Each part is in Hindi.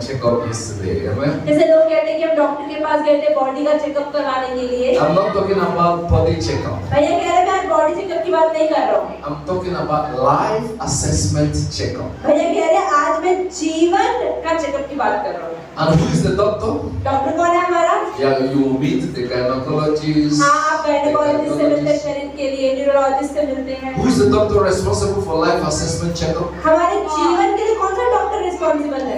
checkup yesterday. Amen. जैसे लोग कहते हैं कि हम डॉक्टर के पास गए थे बॉडी का चेकअप करवाने के लिए। I'm not talking about body checkup. भैया कह रहे हैं मैं बॉडी चेकअप की बात नहीं कर रहा हूँ। I'm talking about life assessment checkup. भैया कह रहे हैं आज मैं जीवन का चेकअप की बात कर रहा हूँ। And who is the doctor? Doctor कौन है हमारा? Yeah, you meet the gynecologist. हाँ, आप गायनेकोलॉजिस्ट से मिलते हैं शरीर के लिए, न्यूरोलॉजिस्ट से मिलते हैं। Who is the doctor responsible for life assessment checkup? हमारे जीवन के लिए कौन सा डॉक्टर रिस्पॉन्सिबल है?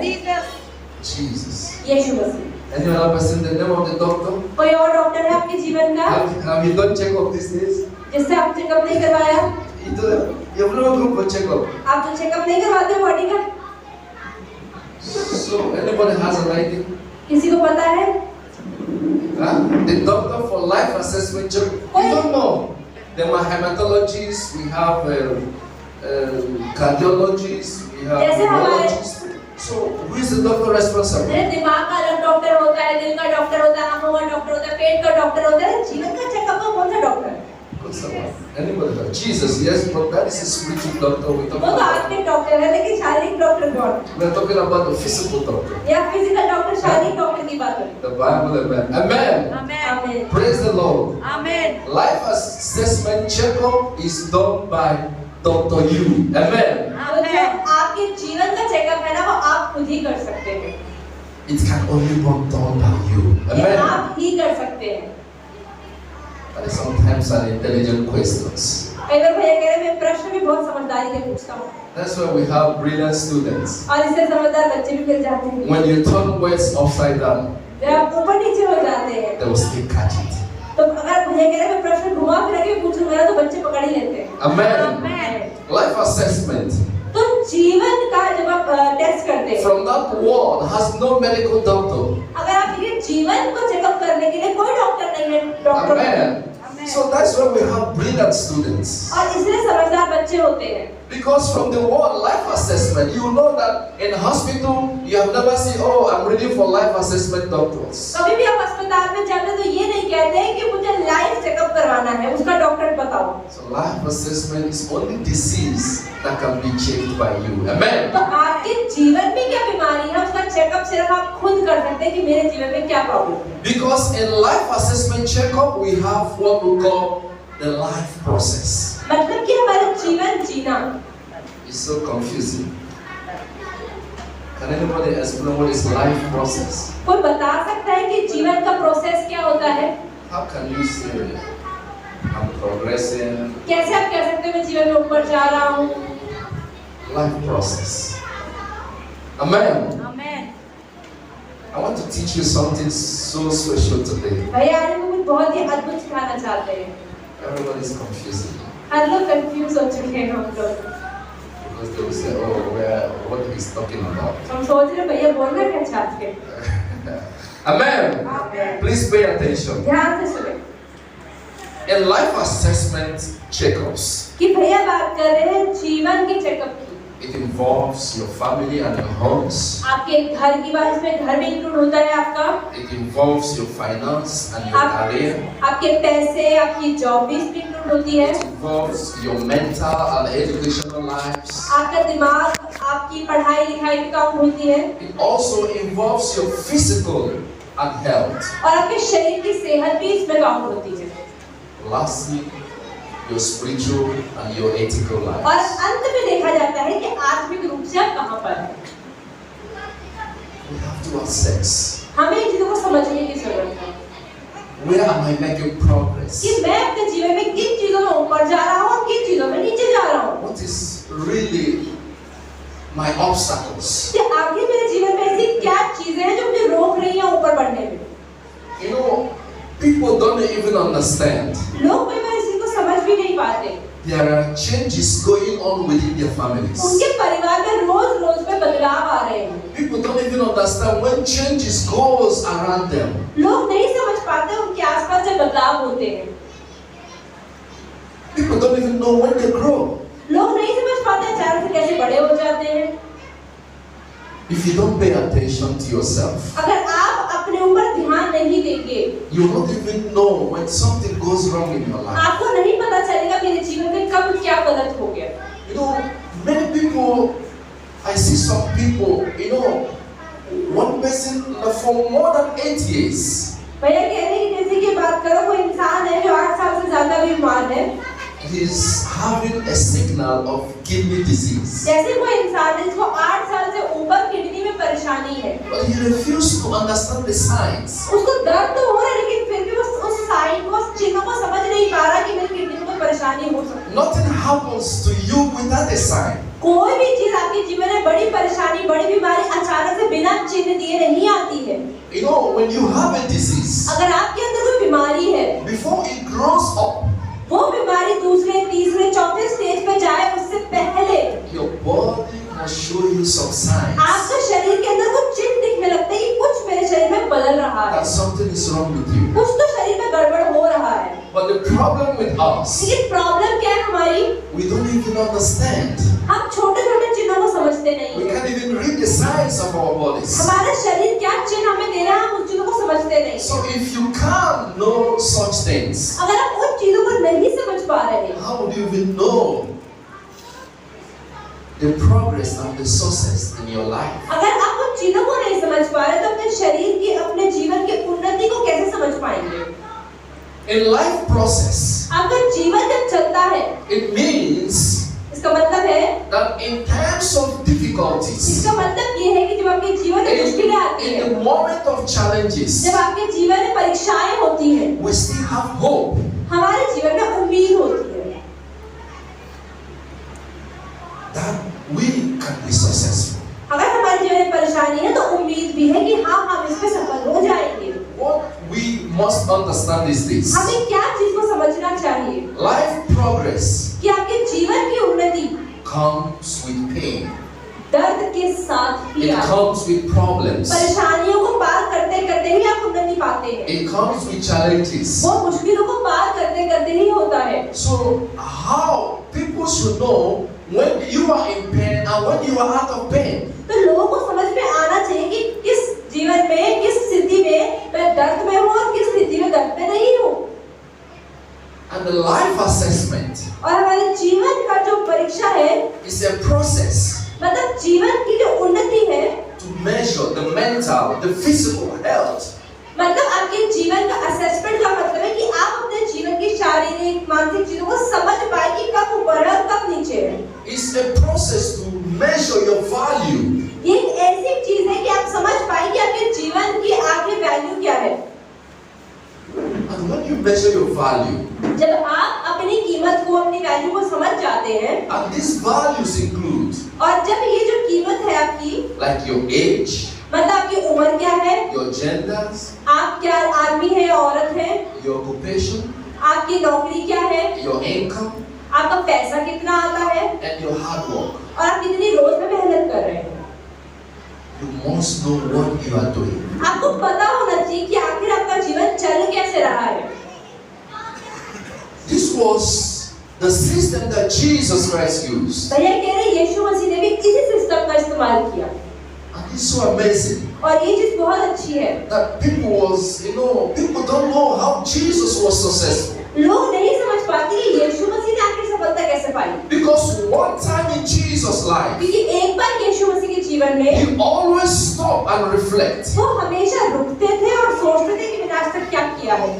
Jesus. Yeshu Masih. Any other person the name of the doctor? कोई और डॉक्टर है आपके जीवन का? Have you done checkup these days? जिससे आप चेकअप नहीं करवाया? You have never gone for checkup. आप तो चेकअप नहीं करवाते बॉडी का? So anybody has an idea? किसी को पता है? Huh? The doctor for life assessment checkup. We don't know. There are hematologists. We have cardiologists. We have neurologists. So who is the doctor responsible? दिमाग का अलग डॉक्टर होता है, दिल का डॉक्टर होता है, आंखों का डॉक्टर होता है, पेट का डॉक्टर होता है, जीवन का चेकअप का कौन सा डॉक्टर है? Anybody? Jesus, yes, but that is a spiritual doctor. We वो तो आत्मिक डॉक्टर है, लेकिन शारीरिक डॉक्टर कौन? We are talking about the physical doctor. या फिजिकल डॉक्टर, शारीरिक डॉक्टर की बात हो? The Bible, amen. Amen. Amen. Praise the Lord. Amen. Life assessment checkup is done by Dr. You. Amen. तो जो आपके जीवन का चेकअप है ना, वो आप खुद ही कर सकते हैं। It can only be done by you. ये Amen. आप ही कर सकते हैं। And sometimes are intelligent questions. कई बार भैया कह रहे हैं मैं प्रश्न भी बहुत समझदारी से पूछता हूँ। That's why we have brilliant students. और इससे समझदार बच्चे भी मिल जाते हैं। When you turn words upside down, जब आप ऊपर नीचे हो जाते हैं, they will still catch it. तो अगर भैया कह रहे हैं मैं प्रश्न घुमा फिरा के पूछूंगा ना, तो बच्चे पकड़ ही लेते हैं। Amen. Life assessment. तो जीवन का जब आप टेस्ट करते हैं, From that world has no medical doctor. अगर आप ये जीवन को चेकअप करने के लिए कोई डॉक्टर नहीं है, doctor Amen. So that's why we have brilliant students. और इसलिए समझदार बच्चे होते हैं। Because from the word life assessment, you know that in hospital you have never seen, oh, I'm ready for life assessment doctors. कभी भी आप अस्पताल में जाते तो ये नहीं कहते हैं कि मुझे लाइफ चेकअप करवाना है, उसका डॉक्टर बताओ। So life assessment is only disease that can be checked by you. Amen. तो आपके जीवन में क्या बीमारी है, उसका चेकअप सिर्फ आप खुद कर सकते हैं कि मेरे जीवन में क्या प्रॉब्लम है। Because in life assessment checkup we have what we call the life process. मतलब कि हमारा जीवन जीना। It's so confusing. Can anybody explain what is life process? कोई बता सकता है कि जीवन का प्रोसेस क्या होता है? How can you say I'm progressing? कैसे आप कह सकते हैं मैं जीवन में ऊपर जा रहा हूँ? Life process. Amen. Amen. I want to teach you something so special today. भैया आज हम कुछ बहुत ही अद्भुत सिखाना चाहते हैं। Everybody is confusing हर लोग कंफ्यूज हो चुके हैं हम लोग। because they will say, "Oh, what he's talking about." हम सोच रहे हैं भैया बोलना क्या चाहते हैं? Amen. Amen. Please pay attention. ध्यान से सुने। In life assessment checkups, कि भैया बात कर रहे हैं जीवन के चेकअप की। it involves your family and your homes. आपके घर की बात, इसमें घर भी इंक्लूड होता है आपका। It involves your finance and your career. आपके पैसे, आपकी जॉब भी इसमें इंक्लूड होती है। It involves your mental and educational lives. आपका दिमाग, आपकी पढ़ाई लिखाई भी काउंट होती है। It also involves your physical and health. और आपके शरीर की सेहत भी इसमें काउंट होती है। Lastly, your spiritual and your ethical और lives. अंत में देखा जाता है कि आत्मिक रूप से आप कहाँ पर हैं। We have to assess. हमें इन चीजों को समझने की जरूरत है Where am I making progress? कि मैं अपने जीवन में किन चीजों में ऊपर जा रहा हूँ और किन चीजों में नीचे जा रहा हूँ। What is really my obstacles? कि आखिर मेरे जीवन में ऐसी क्या चीजें हैं जो मुझे रोक रही हैं ऊपर बढ़ने में। You know, people don't even understand. लोग कई बार इस चीज को समझ भी नहीं पाते। There are changes going on within their families. उनके परिवार में रोज रोज में बदलाव आ रहे हैं। People don't even understand when changes goes around them. लोग नहीं समझ पाते उनके आसपास जब बदलाव होते हैं। People don't even know when they grow. लोग नहीं समझ पाते अचानक से कैसे बड़े हो जाते हैं। If you don't pay attention to yourself, अगर आप अपने ऊपर ध्यान नहीं देंगे, you won't even know when something goes wrong in your life. आपको नहीं पता चलेगा मेरे जीवन में कब क्या गलत हो गया। You know, many people, I see some people, you know, person for more than 8 years. भैया कह रहे हैं कि जैसे कि बात करो कोई इंसान है जो 8 साल से ज्यादा बीमार है, He's having a signal of kidney disease. जैसे कोई इंसान है जिसको 8 साल से ऊपर किडनी में परेशानी है, But he refused to understand the signs. उसको दर्द तो हो रहा है लेकिन फिर भी वो उस साइन को, उस चिन्ह को समझ नहीं पा रहा कि मेरी किडनी में कोई परेशानी हो सकती है। Nothing happens to you without a sign. कोई भी चीज आपके जीवन में बड़ी परेशानी, बड़ी बीमारी अचानक से बिना चिन्ह दिए नहीं आती है। You know, when you have a disease, अगर आपके अंदर कोई बीमारी है, before it grows up, वो बीमारी दूसरे, तीसरे, चौथे स्टेज पे जाए उससे पहले your body must show you some signs आपका शरीर के अंदर कुछ चिन्ह दिखने लगते हैं कि कुछ मेरे शरीर में बदल रहा है, that something is wrong with you. कुछ तो शरीर में गड़बड़ हो रहा है। But the problem with us, लेकिन प्रॉब्लम क्या है हमारी, we don't even understand. हम छोटे छोटे चिन्हों को समझते नहीं We हैं। can't even read the signs of our bodies. हमारा शरीर क्या चिन्ह हमें दे रहा है, हम उस चीजों को समझते नहीं। So if you can't know such things, अगर आप उन चीजों को नहीं समझ पा रहे हैं, how would you even know the progress and the success in your life? अगर आप उन चीजों को नहीं समझ पा रहे तो अपने शरीर की, अपने जीवन की उन्नति को कैसे समझ पाएंगे? In life process, आपका जीवन जब चलता है, it means इसका मतलब है, that in times of difficulties, इसका मतलब ये है कि जब आपके जीवन में मुश्किलें आती in हैं, the moment of challenges, जब आपके जीवन में परीक्षाएं होती हैं, we still have hope. हमारे जीवन में उम्मीद होती है That we can be successful. अगर हमारे जीवन में परेशानी है तो उम्मीद भी है कि हाँ हम इसमें सफल हो जाएंगे। What we must understand is this: हमें क्या चीज को समझना चाहिए life progress कि आपके जीवन की उन्नति comes with pain. दर्द के साथ ही It आती है। comes with problems. परेशानियों को पार करते करते ही आप उन्नति पाते हैं। It comes with challenges. वो मुश्किलों को पार करते करते ही होता है। So how people should know when you are in pain and when you are out of pain. तो लोगों को समझ में आना चाहिए कि किस जीवन में, किस स्थिति में मैं दर्द में हूँ और किस स्थिति में दर्द में नहीं हूँ। And the life assessment और हमारे जीवन का जो परीक्षा है, is a process मतलब जीवन की जो उन्नति है, to measure the mental, the physical health मतलब आपके जीवन का असेसमेंट का मतलब है कि आप अपने जीवन की शारीरिक, मानसिक चीजों को समझ पाए कि कब ऊपर है और कब नीचे है। is a process to measure your value. ये एक ऐसी चीज है कि आप समझ पाए कि आपके जीवन की आखिरी वैल्यू क्या है। And when you measure your value, जब आप अपनी कीमत को, अपनी वैल्यू को समझ जाते हैं, and these values include और जब ये जो कीमत है आपकी, like your age, मतलब आपकी उम्र क्या है, your genders, आप क्या आदमी है, औरत है, your occupation, आपकी नौकरी क्या है, your income, आपका पैसा कितना आता है and your hard work. और आप कितनी रोज में मेहनत कर रहे हैं। You must know what you are doing. आपको पता होना चाहिए कि आखिर आपका जीवन चल कैसे रहा है। This was the system that Jesus Christ used. भैया कह रहे हैं यीशु मसीह ने भी इसी सिस्टम का इस्तेमाल किया And it's so amazing और ये चीज बहुत अच्छी है। that people don't know how Jesus was successful. लोग नहीं समझ पाते कि यीशु मसीह ने आखिर सफलता कैसे पाई, Because one time in Jesus' life, क्योंकि एक बार यीशु मसीह के जीवन में he always stop and reflect. वो हमेशा रुकते थे और सोचते थे कि मैंने आज तक क्या किया है,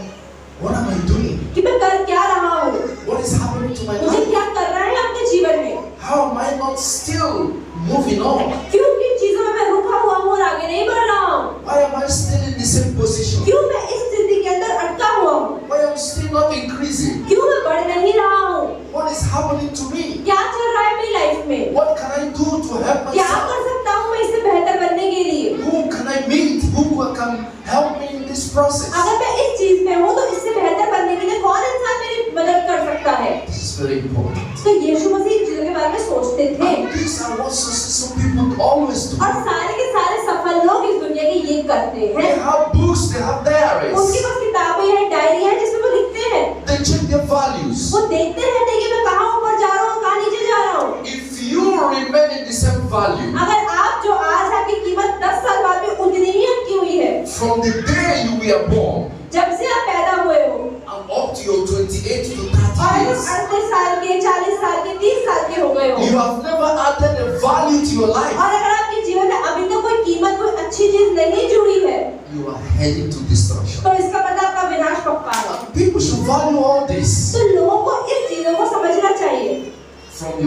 What am I doing? कि मैं कर क्या रहा हूँ, What is happening to my मुझे life? क्या करना है अपने जीवन में, How am I not still moving on? क्यों किन चीजों में मैं रुका हुआ हूँ और आगे नहीं बढ़ रहा हूँ, Why am I still in the same position? क्यों मैं इस स्थिति के अंदर अटका हुआ हूँ, Why am I still not increasing? क्यों मैं बढ़ नहीं रहा हूँ, What is happening to me? क्या चल रहा है मेरी लाइफ में, What can I do to help क्या myself? कर सकता हूँ मैं इससे बेहतर बनने के लिए। Who can I meet? Who can help me in this process? अगर मैं इस चीज में हूँ तो इससे बेहतर बनने के लिए कौन इंसान मेरी मदद कर सकता है। This is very important. तो यीशु मसीह इन चीजों के बारे में सोचते थे And these are what successful people always do. और सारे के सारे सफल लोग इस दुनिया के ये करते They हैं। have books, they have diaries. उनके पास किताबें हैं, डायरी है जिसमें वो लिखते हैं, They check their values. वो देखते रहते हैं कि मैं कहाँ ऊपर जा रहा हूँ, कहाँ नीचे जा रहा हूँ। If you remain in the same value अगर आप जो आज आपकी कीमत 10 साल बाद में उतनी ही अटकी हुई है, from the day you were born जब से आप पैदा हुए हो and up to your 28 to 30 और years, 38 साल के, 40 साल के, 30 साल के हो गए हो you have never added a value to your life. और अगर आपके जीवन में अभी तक कोई कीमत, कोई अच्छी चीज नहीं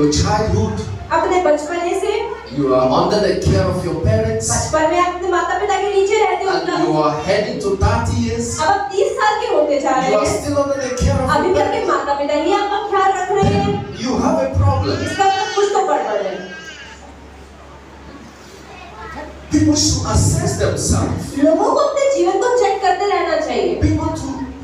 your childhood, अपने बचपने से, you are under the care of your parents, बचपन में अपने माता पिता के नीचे रहते हो, and you are heading to 30 years. अब आप 30 साल के होते जा You रहे are हैं, still under the care of अभी your भी आपके parents. माता पिता ही आपका ख्याल रख रहे हैं, You have a problem. इसका मतलब कुछ तो गड़बड़ है। People should assess themselves. लोगों को अपने जीवन को चेक करते रहना चाहिए, People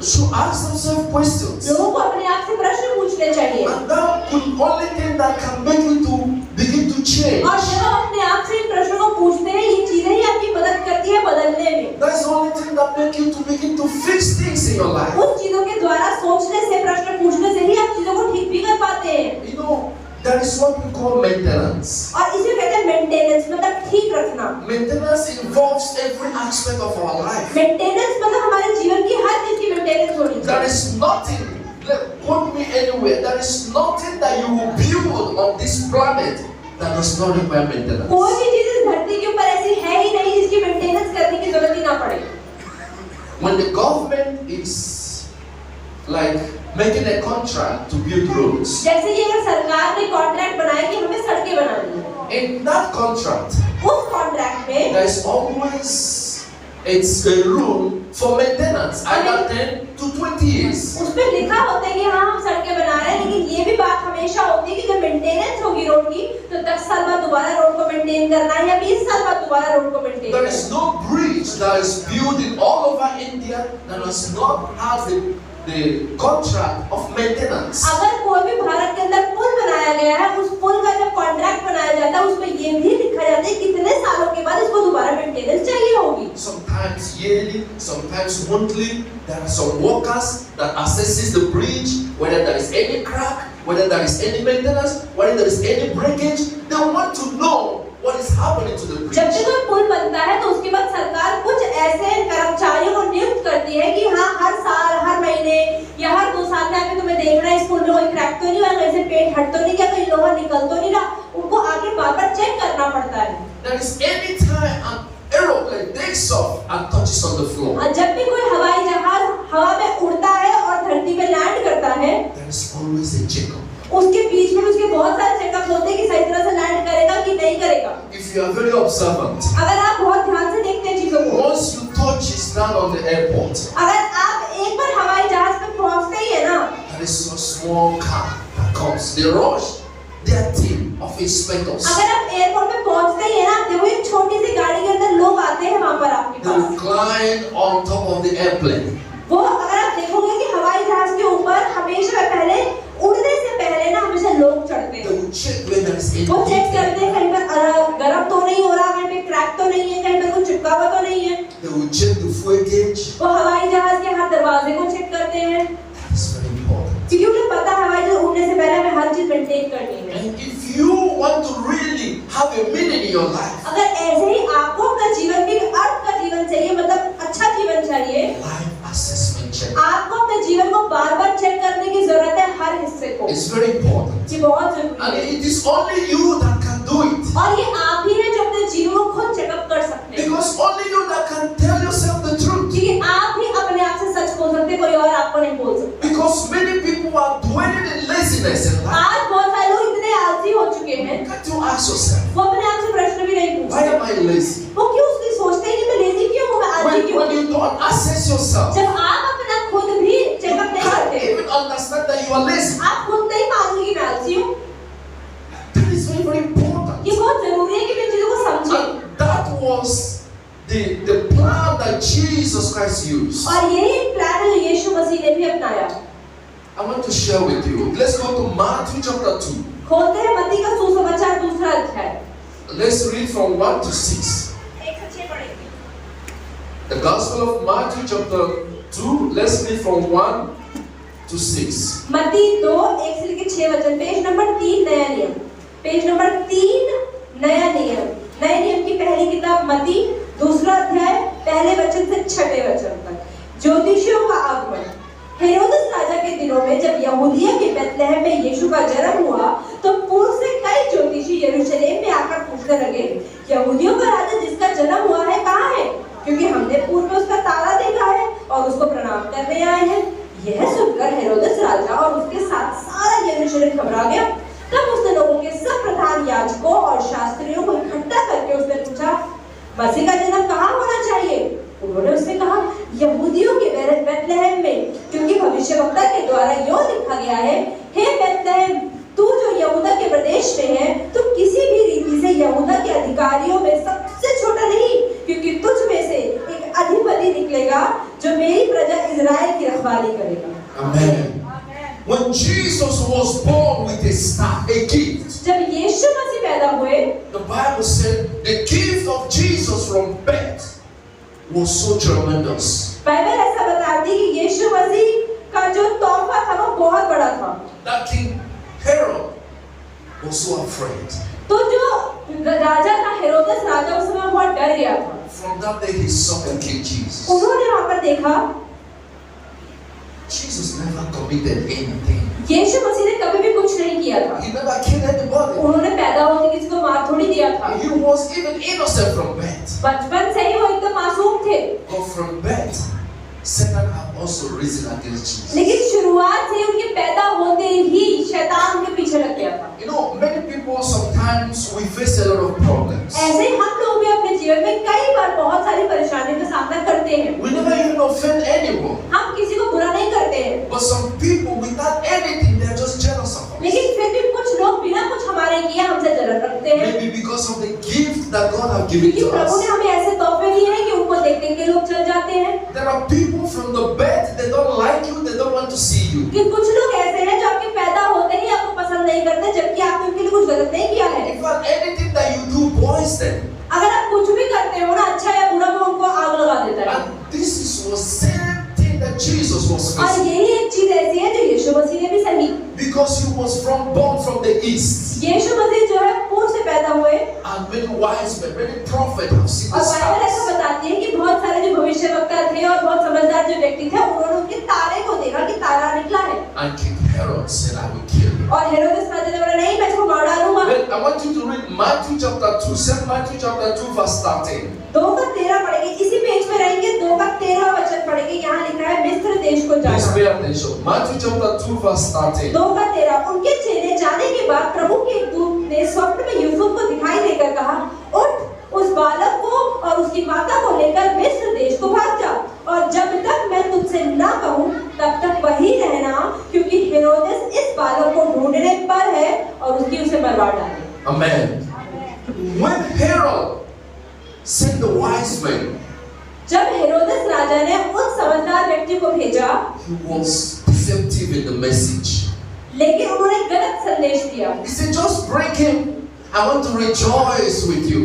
should ask themselves questions. लोगों को अपने आप से प्रश्न पूछने चाहिए, And that could only thing that can make you to begin to change. और जब आप अपने आप से इन प्रश्नों को पूछते हैं, ये चीजें ही आपकी मदद करती है बदलने में। That's the only thing that make you to begin to fix things in your life. उन चीजों के द्वारा सोचने से, प्रश्न पूछने से ही आप चीजों को ठीक भी कर पाते हैं। You know, there is what we call maintenance. और इसे कहते हैं मेंटेनेंस, मतलब ठीक रखना। Maintenance involves every aspect of our life. Maintenance मतलब हमारे जीवन की हर चीज की मेंटेनेंस होनी There चाहिए। is nothing, quote me anywhere, there is nothing that you will build on this planet that does not require maintenance. कोई भी चीज इस धरती के ऊपर ऐसी है ही नहीं जिसकी मेंटेनेंस करने की जरूरत ही ना पड़े। When the government is like making a contract to build roads, जैसे कि अगर सरकार ने कॉन्ट्रैक्ट बनाया कि हमें सड़कें बनानी है, in that contract, उस कॉन्ट्रैक्ट में there is always it's a rule for maintenance either 10 to 20 years. उसमें लिखा होता है कि हाँ हम सड़कें बना रहे हैं, लेकिन ये भी बात हमेशा होती है कि जब मेंटेनेंस होगी रोड की तो 10 साल बाद दोबारा रोड को मेंटेन करना है या 20 साल बाद दोबारा रोड को मेंटेन There करना is है। no bridge that is built in all over India that does not have the contract of maintenance. अगर कोई भी भारत के अंदर पुल बनाया गया है, उस पुल का जब कॉन्ट्रैक्ट बनाया जाता है उसमें ये भी लिखा जाता है कितने सालों के बाद इसको दोबारा मेंटेनेंस चाहिए होगी। Sometimes yearly, sometimes monthly. There are some workers that assesses the bridge, whether there is any crack, whether there is any maintenance, whether there is any breakage. They want to know what is happening to the bridge. जब भी कोई पुल बनता है तो उसके बाद सरकार कुछ ऐसे कर्मचारियों को नियुक्त करती है कि हाँ हर साल, हर महीने या हर 2 साल में आके तुम्हें देखना है इस पुल में कोई क्रैक तो नहीं हुआ, कहीं से पेंट हट तो नहीं गया, कहीं लोहा निकल तो नहीं रहा, उनको आगे बार-बार चेक करना पड़ता है। There is any time an aeroplane takes off and touches on the floor, जब भी कोई हवाई जहाज हवा में उड़ता है और धरती पे लैंड करता है, there is always a checkup. उसके बीच में उसके बहुत सारे चेकअप होते हैं कि सही तरह से लैंड करेगा कि नहीं करेगा। If you are very observant, अगर आप बहुत ध्यान से देखते हैं चीजों को, once you touch his down on the airport, अगर आप एक बार हवाई जहाज पे पहुंचते ही है ना, there is a small car that comes. They rush their team of inspectors. अगर आप एयरपोर्ट पे पहुंचते ही है ना, देखो एक छोटी सी गाड़ी के अंदर लोग आते हैं वहां पर आपके They will pass. climb on top of the airplane. वो अगर आप देखोगे कि हवाई जहाज के ऊपर हमेशा पहले उड़ने से पहले ना हमेशा लोग चढ़ते They हैं। will check whether there is any वो चेक defect. करते हैं कहीं पर गर्म तो नहीं हो रहा, कहीं पे क्रैक तो नहीं है, कहीं पर कुछ चिपका हुआ तो नहीं है। They will check the fuel gauge. वो हवाई जहाज के हर दरवाजे को चेक करते हैं, That is very important. क्योंकि उन्हें पता है हवाई जहाज उड़ने से पहले हमें हर चीज मेंटेन करनी है। And if you want to really have a meaning in your life, अगर ऐसे ही आपको अपना जीवन भी अर्थ का जीवन चाहिए, मतलब अच्छा जीवन चाहिए, life assessment check. आपको अपने जीवन को बार-बार चेक करने की जरूरत है हर हिस्से को। It's very important. ये बहुत जरूरी And है it is only you that can do it. और ये आप ही हैं जो अपने जीवन को खुद चेकअप कर सकते हैं, Because only you that can tell yourself the truth. क्योंकि आप ही अपने आप से सच बोल सकते हैं, कोई और आपको नहीं बोल सकता। Because many people are dwelling in laziness in life. आज बहुत सारे लोग इतने आलसी हो चुके हैं, Can't you ask yourself, वो अपने आप से प्रश्न भी नहीं why पूछते। am I lazy? वो क्यों उसकी सोचते हैं कि मैं लेजी क्यों हूँ, मैं आलसी क्यों When हूँ? you don't assess yourself, जब आप अपना खुद भी you चेकअप नहीं can't करते, even understand that you are lazy. आप खुद नहीं मानोगे कि मैं आलसी हूँ। That is very, very important. ये बहुत जरूरी है कि मैं चीजों को समझें। And that was the plan that Jesus Christ used. और यही एक प्लान है जो यीशु मसीह ने भी अपनाया। I want to share with you. Let's go to Matthew chapter 2. खोलते हैं मत्ती का सुसमाचार 2 अध्याय। Let's read from 1 to 6. 1 से 6 पढ़ेंगे। The Gospel of Matthew chapter 2. Let's read from 1 to 6. मत्ती 2 1 से लेकर 6 वचन, पेज नंबर 3 नया नियम, पेज नंबर 3 नया नियम, नए नियम की पहली किताब मत्ती 2 अध्याय पहले वचन से 6 वचन तक। ज्योतिषियों का आगमन। हेरोदेस राजा के दिनों में जब यहूदिया के बेथलेहम में यीशु का जन्म हुआ तो पूर्व से कई ज्योतिषी यरूशलेम में आकर पूछने लगे, यहूदियों का राजा जिसका जन्म हुआ है कहाँ है? क्योंकि हमने पूर्व में उसका तारा देखा है और उसको प्रणाम करने आए हैं। यह सुनकर हेरोदेस राजा और उसके साथ सारा यरूशलेम घबरा गया। तब उसने लोगों मसीह का जन्म कहाँ होना चाहिए? उन्होंने उससे कहा यहूदियों के बेथलेहम में, क्योंकि भविष्यवक्ता के द्वारा यो लिखा गया है, हे बेथलेहम, तू जो यहूदा के प्रदेश में है, तू किसी भी रीति से यहूदा के अधिकारियों में सबसे छोटा नहीं, क्योंकि तुझ में से एक अधिपति निकलेगा जो मेरी प्रजा इज़राइल की रखवाली करेगा। Amen. When Jesus was born with a star, a gift, जब यीशु मसीह पैदा हुए, the Bible said the gift of Jesus from birth was so tremendous. Bible ऐसा बताती है कि यीशु मसीह का जो तोहफा था वो बहुत बड़ा था। That King Herod was so afraid. तो जो राजा था हेरोदेस राजा, उस समय बहुत डर गया था। From that day he saw and killed Jesus. उन्होंने वहाँ पर देखा Jesus never committed anything. यीशु मसीह ने कभी भी कुछ नहीं किया था। He never killed anybody. उन्होंने पैदा होते किसी को मार थोड़ी दिया था। He was even innocent from birth. बचपन से ही वो एकदम मासूम थे। But from birth, Satan had also risen against Jesus. लेकिन शुरुआत से उनके पैदा होते ही शैतान उनके पीछे लग गया था। You know, many people sometimes we face a lot of problems. ऐसे हम लोग भी अपने जीवन में कई बार बहुत सारी परेशानियों का सामना करते हैं। We never even offend anyone. हम किसी को बुरा नहीं करते हैं। But some people, without anything, they're just jealous of us. लेकिन फिर भी कुछ लोग बिना कुछ हमारे किए हमसे जलन रखते हैं। Maybe because of the gift that God has given क्योंकि to प्रभु us. ने हमें ऐसे तोहफे दिए हैं कि उनको देखते के लोग चल जाते हैं। There are people from the birth, they don't like you, they don't want to see you. कि कुछ लोग ऐसे हैं जो आपके पैदा होते ही आपको पसंद नहीं करते, जबकि आपने उनके लिए कुछ गलत नहीं किया है। In fact, anything that you do boils them. अगर आप कुछ भी करते हो ना, अच्छा या बुरा, वो उनको आग लगा देता है। And this is the same thing that Jesus was और facing. यही एक चीज ऐसी है जो यीशु मसीह ने भी सही। Because he was born from the east. यीशु मसीह जो है पूर्व से पैदा हुए, And many wise men, many prophets have seen और the बाइबल ऐसा stars. बताती है कि बहुत सारे जो भविष्यवक्ता थे और बहुत समझदार जो व्यक्ति थे, उन्होंने उनके तारे को देखा कि तारा निकला है। And King Herod said, I will kill you. और हेरोदेस राजा ने बोला नहीं, मैं इसको मार डालूंगा। Then I want you to read Matthew chapter 2. St. Matthew chapter 2 verse 13. 2:13 पढ़ेंगे, इसी पेज में रहेंगे। 2:13 वचन पढ़ेंगे। यहाँ लिखा है मिस्र देश को Please जाना। pay attention. Matthew chapter 2 verse 13. 2:13 उनके चेले जाने के बाद प्रभु के एक दूत ने स्वप्न में यूसुफ को दिखाई देकर कहा, उठ, उस बालक को और उसकी माता को लेकर मिस्र देश को भाग जा, और जब तक मैं तुझसे ना कहूँ तब तक वहीं रहना, क्योंकि हेरोदेस इस बालक को ढूंढने पर है और उसकी उसे मरवा डाले। Amen. When Herod sent the wise men, जब हेरोदेस राजा ने उन समझदार व्यक्ति को भेजा, he was deceptive in the message. लेकिन उन्होंने गलत संदेश दिया। He said, just bring him. I want to rejoice with you.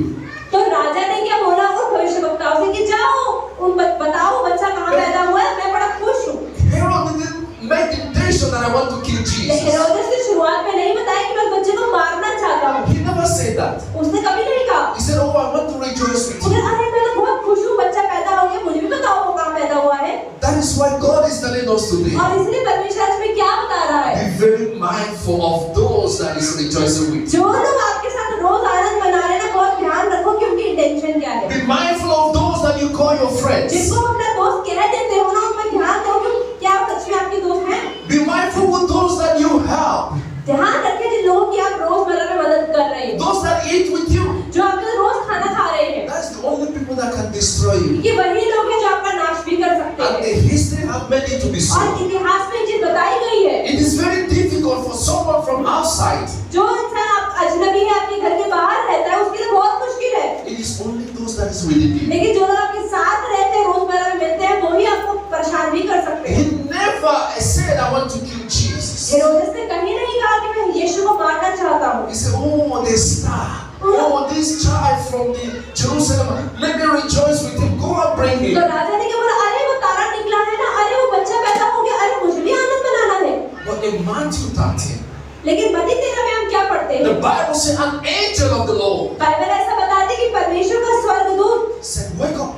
तो राजा ने क्या बोला उन भविष्यवक्ताओं से कि जाओ, उन बताओ बच्चा कहाँ पैदा हुआ है, मैं बड़ा खुश हूँ। Herod didn't make intention that I want to kill Jesus. हेरोदेस ने शुरुआत में नहीं बताया कि मैं बच्चे को मारना चाहता हूँ। He never said that. उसने कभी नहीं कहा। He said, oh, I want to rejoice with उन्हें you. अरे मैं तो बहुत खुश हूँ, बच्चा पैदा हो गया, मुझे भी बताओ वो कहाँ पैदा हुआ है। That is why God is telling us today. और इसलिए परमेश्वर आज में क्या बता रहा है? Be very mindful of those that is rejoicing with you. जो लोग आपके साथ रोज आनंद मना रहे हैं ना, बहुत ध्यान रखो कि उनकी इंटेंशन क्या है। Be mindful of those that you call your friends. जिसको अपना दोस्त कह देते हो ना, उनमें ध्यान दो कि क्या सच में आपके दोस्त हैं। Be mindful with those that you help. ध्यान रखें जिन लोगों की आप रोजमर्रा में मदद कर रहे हैं, Those that eat with you. जो आपके रोज खाना खा रहे हैं। That's the only people that can destroy you. ये वही लोग हैं जो आपका नाश भी कर सकते And the हैं। history have made it to be so. और इतिहास में ये चीज बताई गई है। It is very difficult for someone from outside. जो इंसान आप अजनबी है, आपके घर के बाहर रहता है, उसके लिए बहुत मुश्किल है। It is only those that is within you. लेकिन जो लोग आपके साथ रहते हैं, रोजमर्रा में मिलते हैं, वो ही आपको परेशान भी कर सकते हैं। He never said, I want to kill Jesus. हेरोदेस ने कहीं नहीं कहा कि मैं यीशु को मारना चाहता हूँ। He said, oh, the star. Oh, this child from the Jerusalem. Let me rejoice with him. Go and bring तो him. राजा ने क्या बोला, अरे वो तारा निकला है ना, अरे वो बच्चा पैदा हो गया, अरे मुझे भी आनंद मनाना है। But in Matthew 13, लेकिन मत्ती 13 में हम क्या पढ़ते हैं? the Bible says an angel of the Lord Bible ऐसा बताती है कि परमेश्वर का स्वर्गदूत said, wake up,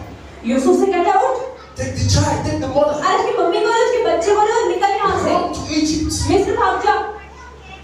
यूसुफ से कहता है, उठ, take the child, take the mother, आज की मम्मी को और उसके बच्चे को ले और निकल यहाँ से, run to Egypt. मिस्र भाग जा।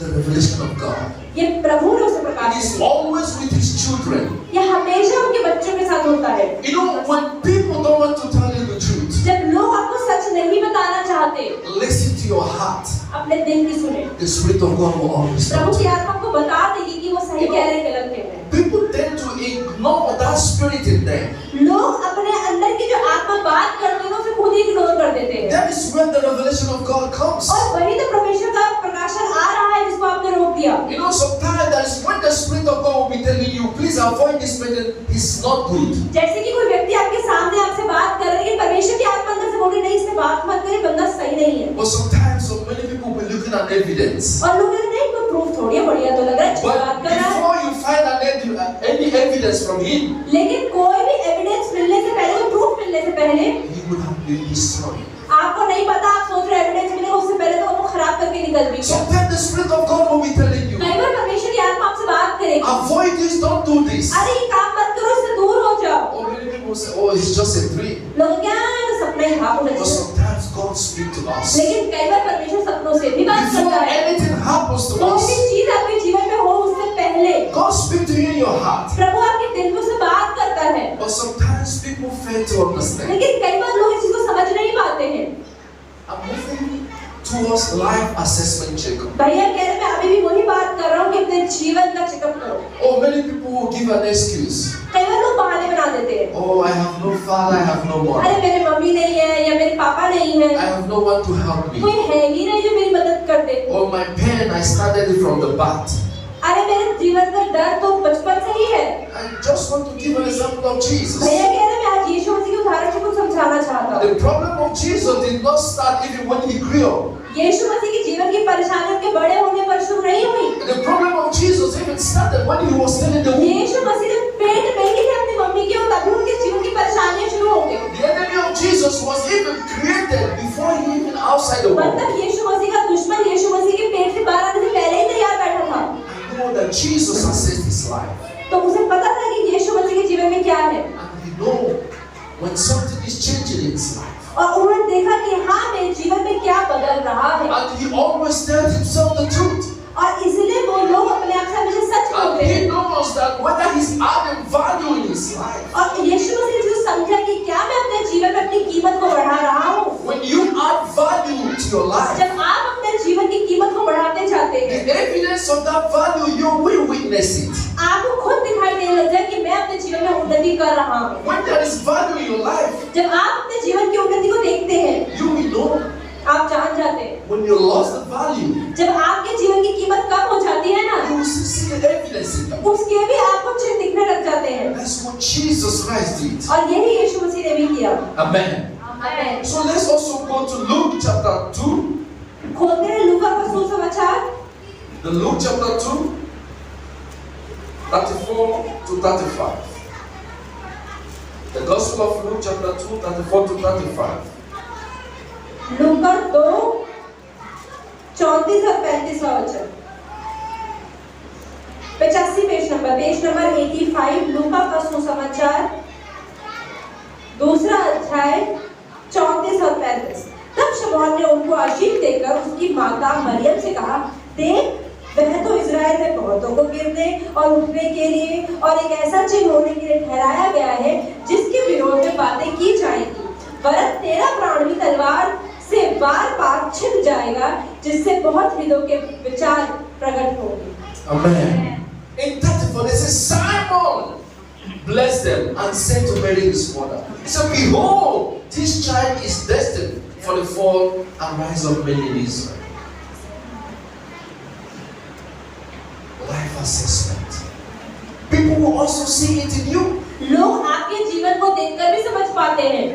The revelation of God. ये प्रभु ने उसे He प्रकाशित is किया। always with his children. ये हमेशा उनके बच्चों के साथ होता है। You know, when people don't want to tell you the truth, जब लोग आपको सच नहीं बताना चाहते, listen to your heart. अपने दिल की सुने। The Spirit of God will always talk Prabhu to की you. आत्मा आपको बता देगी कि वो सही कह रहे हैं, गलत कह रहे हैं। People tend to ignore that spirit in them. लोग अपने अंदर की जो आत्मा बात करते हैं उसे खुद ही इग्नोर कर देते हैं। That is when the revelation of God comes. और वही तो परमेश्वर का प्रकाशन आ रहा है जिसको आपने रोक दिया। You know, sometimes that is when the Spirit of God will be telling you, please avoid this person, he's not good. जैसे कि कोई व्यक्ति आपके सामने आपसे बात कर रहा है, लेकिन परमेश्वर की आत्मा अंदर से बोल रही नहीं, इससे बात मत करें, बंदा सही नहीं है। But sometimes so many people will be looking at evidence. और लोग कहते हैं नहीं, कोई प्रूफ थोड़ी है, बढ़िया तो लग रहा है, अच्छा But बात कर रहा है। before you find any evidence from him, लेकिन कोई भी एविडेंस मिलने से पहले, कोई प्रूफ मिलने से पहले, he would have been destroyed. आपको नहीं पता, आप सोच रहे एविडेंस मिलेगा, उससे पहले तो वो खराब करके निकल भी गया। Sometimes the Spirit of God will be telling you, कई बार परमेश्वर की आत्मा आपसे बात करेगी, avoid this, don't do this. अरे ये काम मत करो, इससे दूर हो जाओ। Or many people say, oh, it's just a dream. लोग क्या है, तो सपना ही था But मुझे। sometimes God speaks to us. लेकिन कई बार परमेश्वर सपनों से भी बात Before करता है। anything happens to कोई us, भी चीज आपके जीवन में हो उससे पहले God speaks to you in your heart. प्रभु आपके दिल में से बात करता है। But sometimes people fail to understand. लेकिन कई बार लोग इस चीज को समझ नहीं पाते हैं। I'm moving towards life assessment checkup. भैया कह रहे मैं अभी भी वही बात कर रहा हूँ कि अपने जीवन का चेकअप करो। Oh, many people will give an excuse. कई बार लोग बहाने बना देते हैं। Oh, I have no father, I have no mother. अरे मेरे मम्मी नहीं है या मेरे पापा नहीं है, I have no one to help कोई me. है ही नहीं जो मेरी मदद कर दे। Oh, my pain, I started it from the birth. अरे मेरे जीवन का डर तो बचपन से ही है। I just want to give an example of Jesus. भैया कह रहे मैं आज यीशु मसीह के उदाहरण से कुछ समझाना चाहता हूँ। The problem of Jesus did not start even when he grew up. यीशु मसीह के जीवन की परेशानियों के बड़े होने पर शुरू नहीं हुई। The problem of Jesus even started when he was still in the womb. यीशु मसीह ने पेट में ही थे अपनी मम्मी के, और तभी उनके जीवन की परेशानियां शुरू हो गई। The enemy of Jesus was even created before he even outside the womb. मतलब यीशु मसीह का दुश्मन यीशु मसीह के पेट से बाहर आने से पहले ही तैयार बैठा था। I know that Jesus assessed his life. तो उसे पता था कि यीशु मसीह के जीवन में क्या है, And he know when something is changing in his life. और उन्होंने देखा कि हाँ मेरे जीवन में क्या बदल रहा है। And he always tells himself the truth. और इसलिए वो लोग अपने आप से हमेशा सच बोलते And हैं। he knows that whether he's adding value in his life. और यीशु मसीह जो समझा कि क्या मैं अपने जीवन में अपनी कीमत को बढ़ा रहा हूँ। When you add value to your life, जब आप अपने जीवन की कीमत को बढ़ाते जाते हैं, the evidence of that value, you will witness it. आपको खुद दिखाई देने लग जाए कि मैं अपने जीवन में उन्नति कर रहा हूँ। When there is value in your life, जब आप अपने जीवन की उन्नति को देखते हैं, you will know. आप जान जाते हैं। When you lost the value, जब आपके जीवन की कीमत कम हो जाती है ना, you will see the evidence in that. उसके भी आपको चिन्ह दिखने लग जाते हैं। That's what Jesus Christ did. और यही यीशु मसीह ने भी किया। Amen. आमीन। So let's also go to Luke chapter 2. खोलते हैं लूका का सुसमाचार, The Luke chapter 2, 34 to 35. The Gospel of Luke chapter 2, 34 to 35. लूका 2 34 और 35 वचन। 85 पेज नंबर 85, लूका का सुसमाचार, दूसरा अध्याय 34 और 35। तब शमौन ने उनको आशीष देकर उसकी माता मरियम से कहा, देख वह तो इजराइल में बहुतों को गिरने और उठने के लिए और एक ऐसा चिन्ह होने के लिए ठहराया गया है जिसके विरोध में बातें की जाएंगी, वरन तेरा प्राण भी तलवार से बार बार छिद जाएगा, जिससे बहुत हृदयों के विचार प्रकट होंगे। Amen. In 34, they say, Simon blessed them and said to Mary his mother, he said, behold, this child is destined for the fall and rise of many in Israel. Life assessment. People will also see it in you. लोग आपके जीवन को देखकर भी समझ पाते हैं।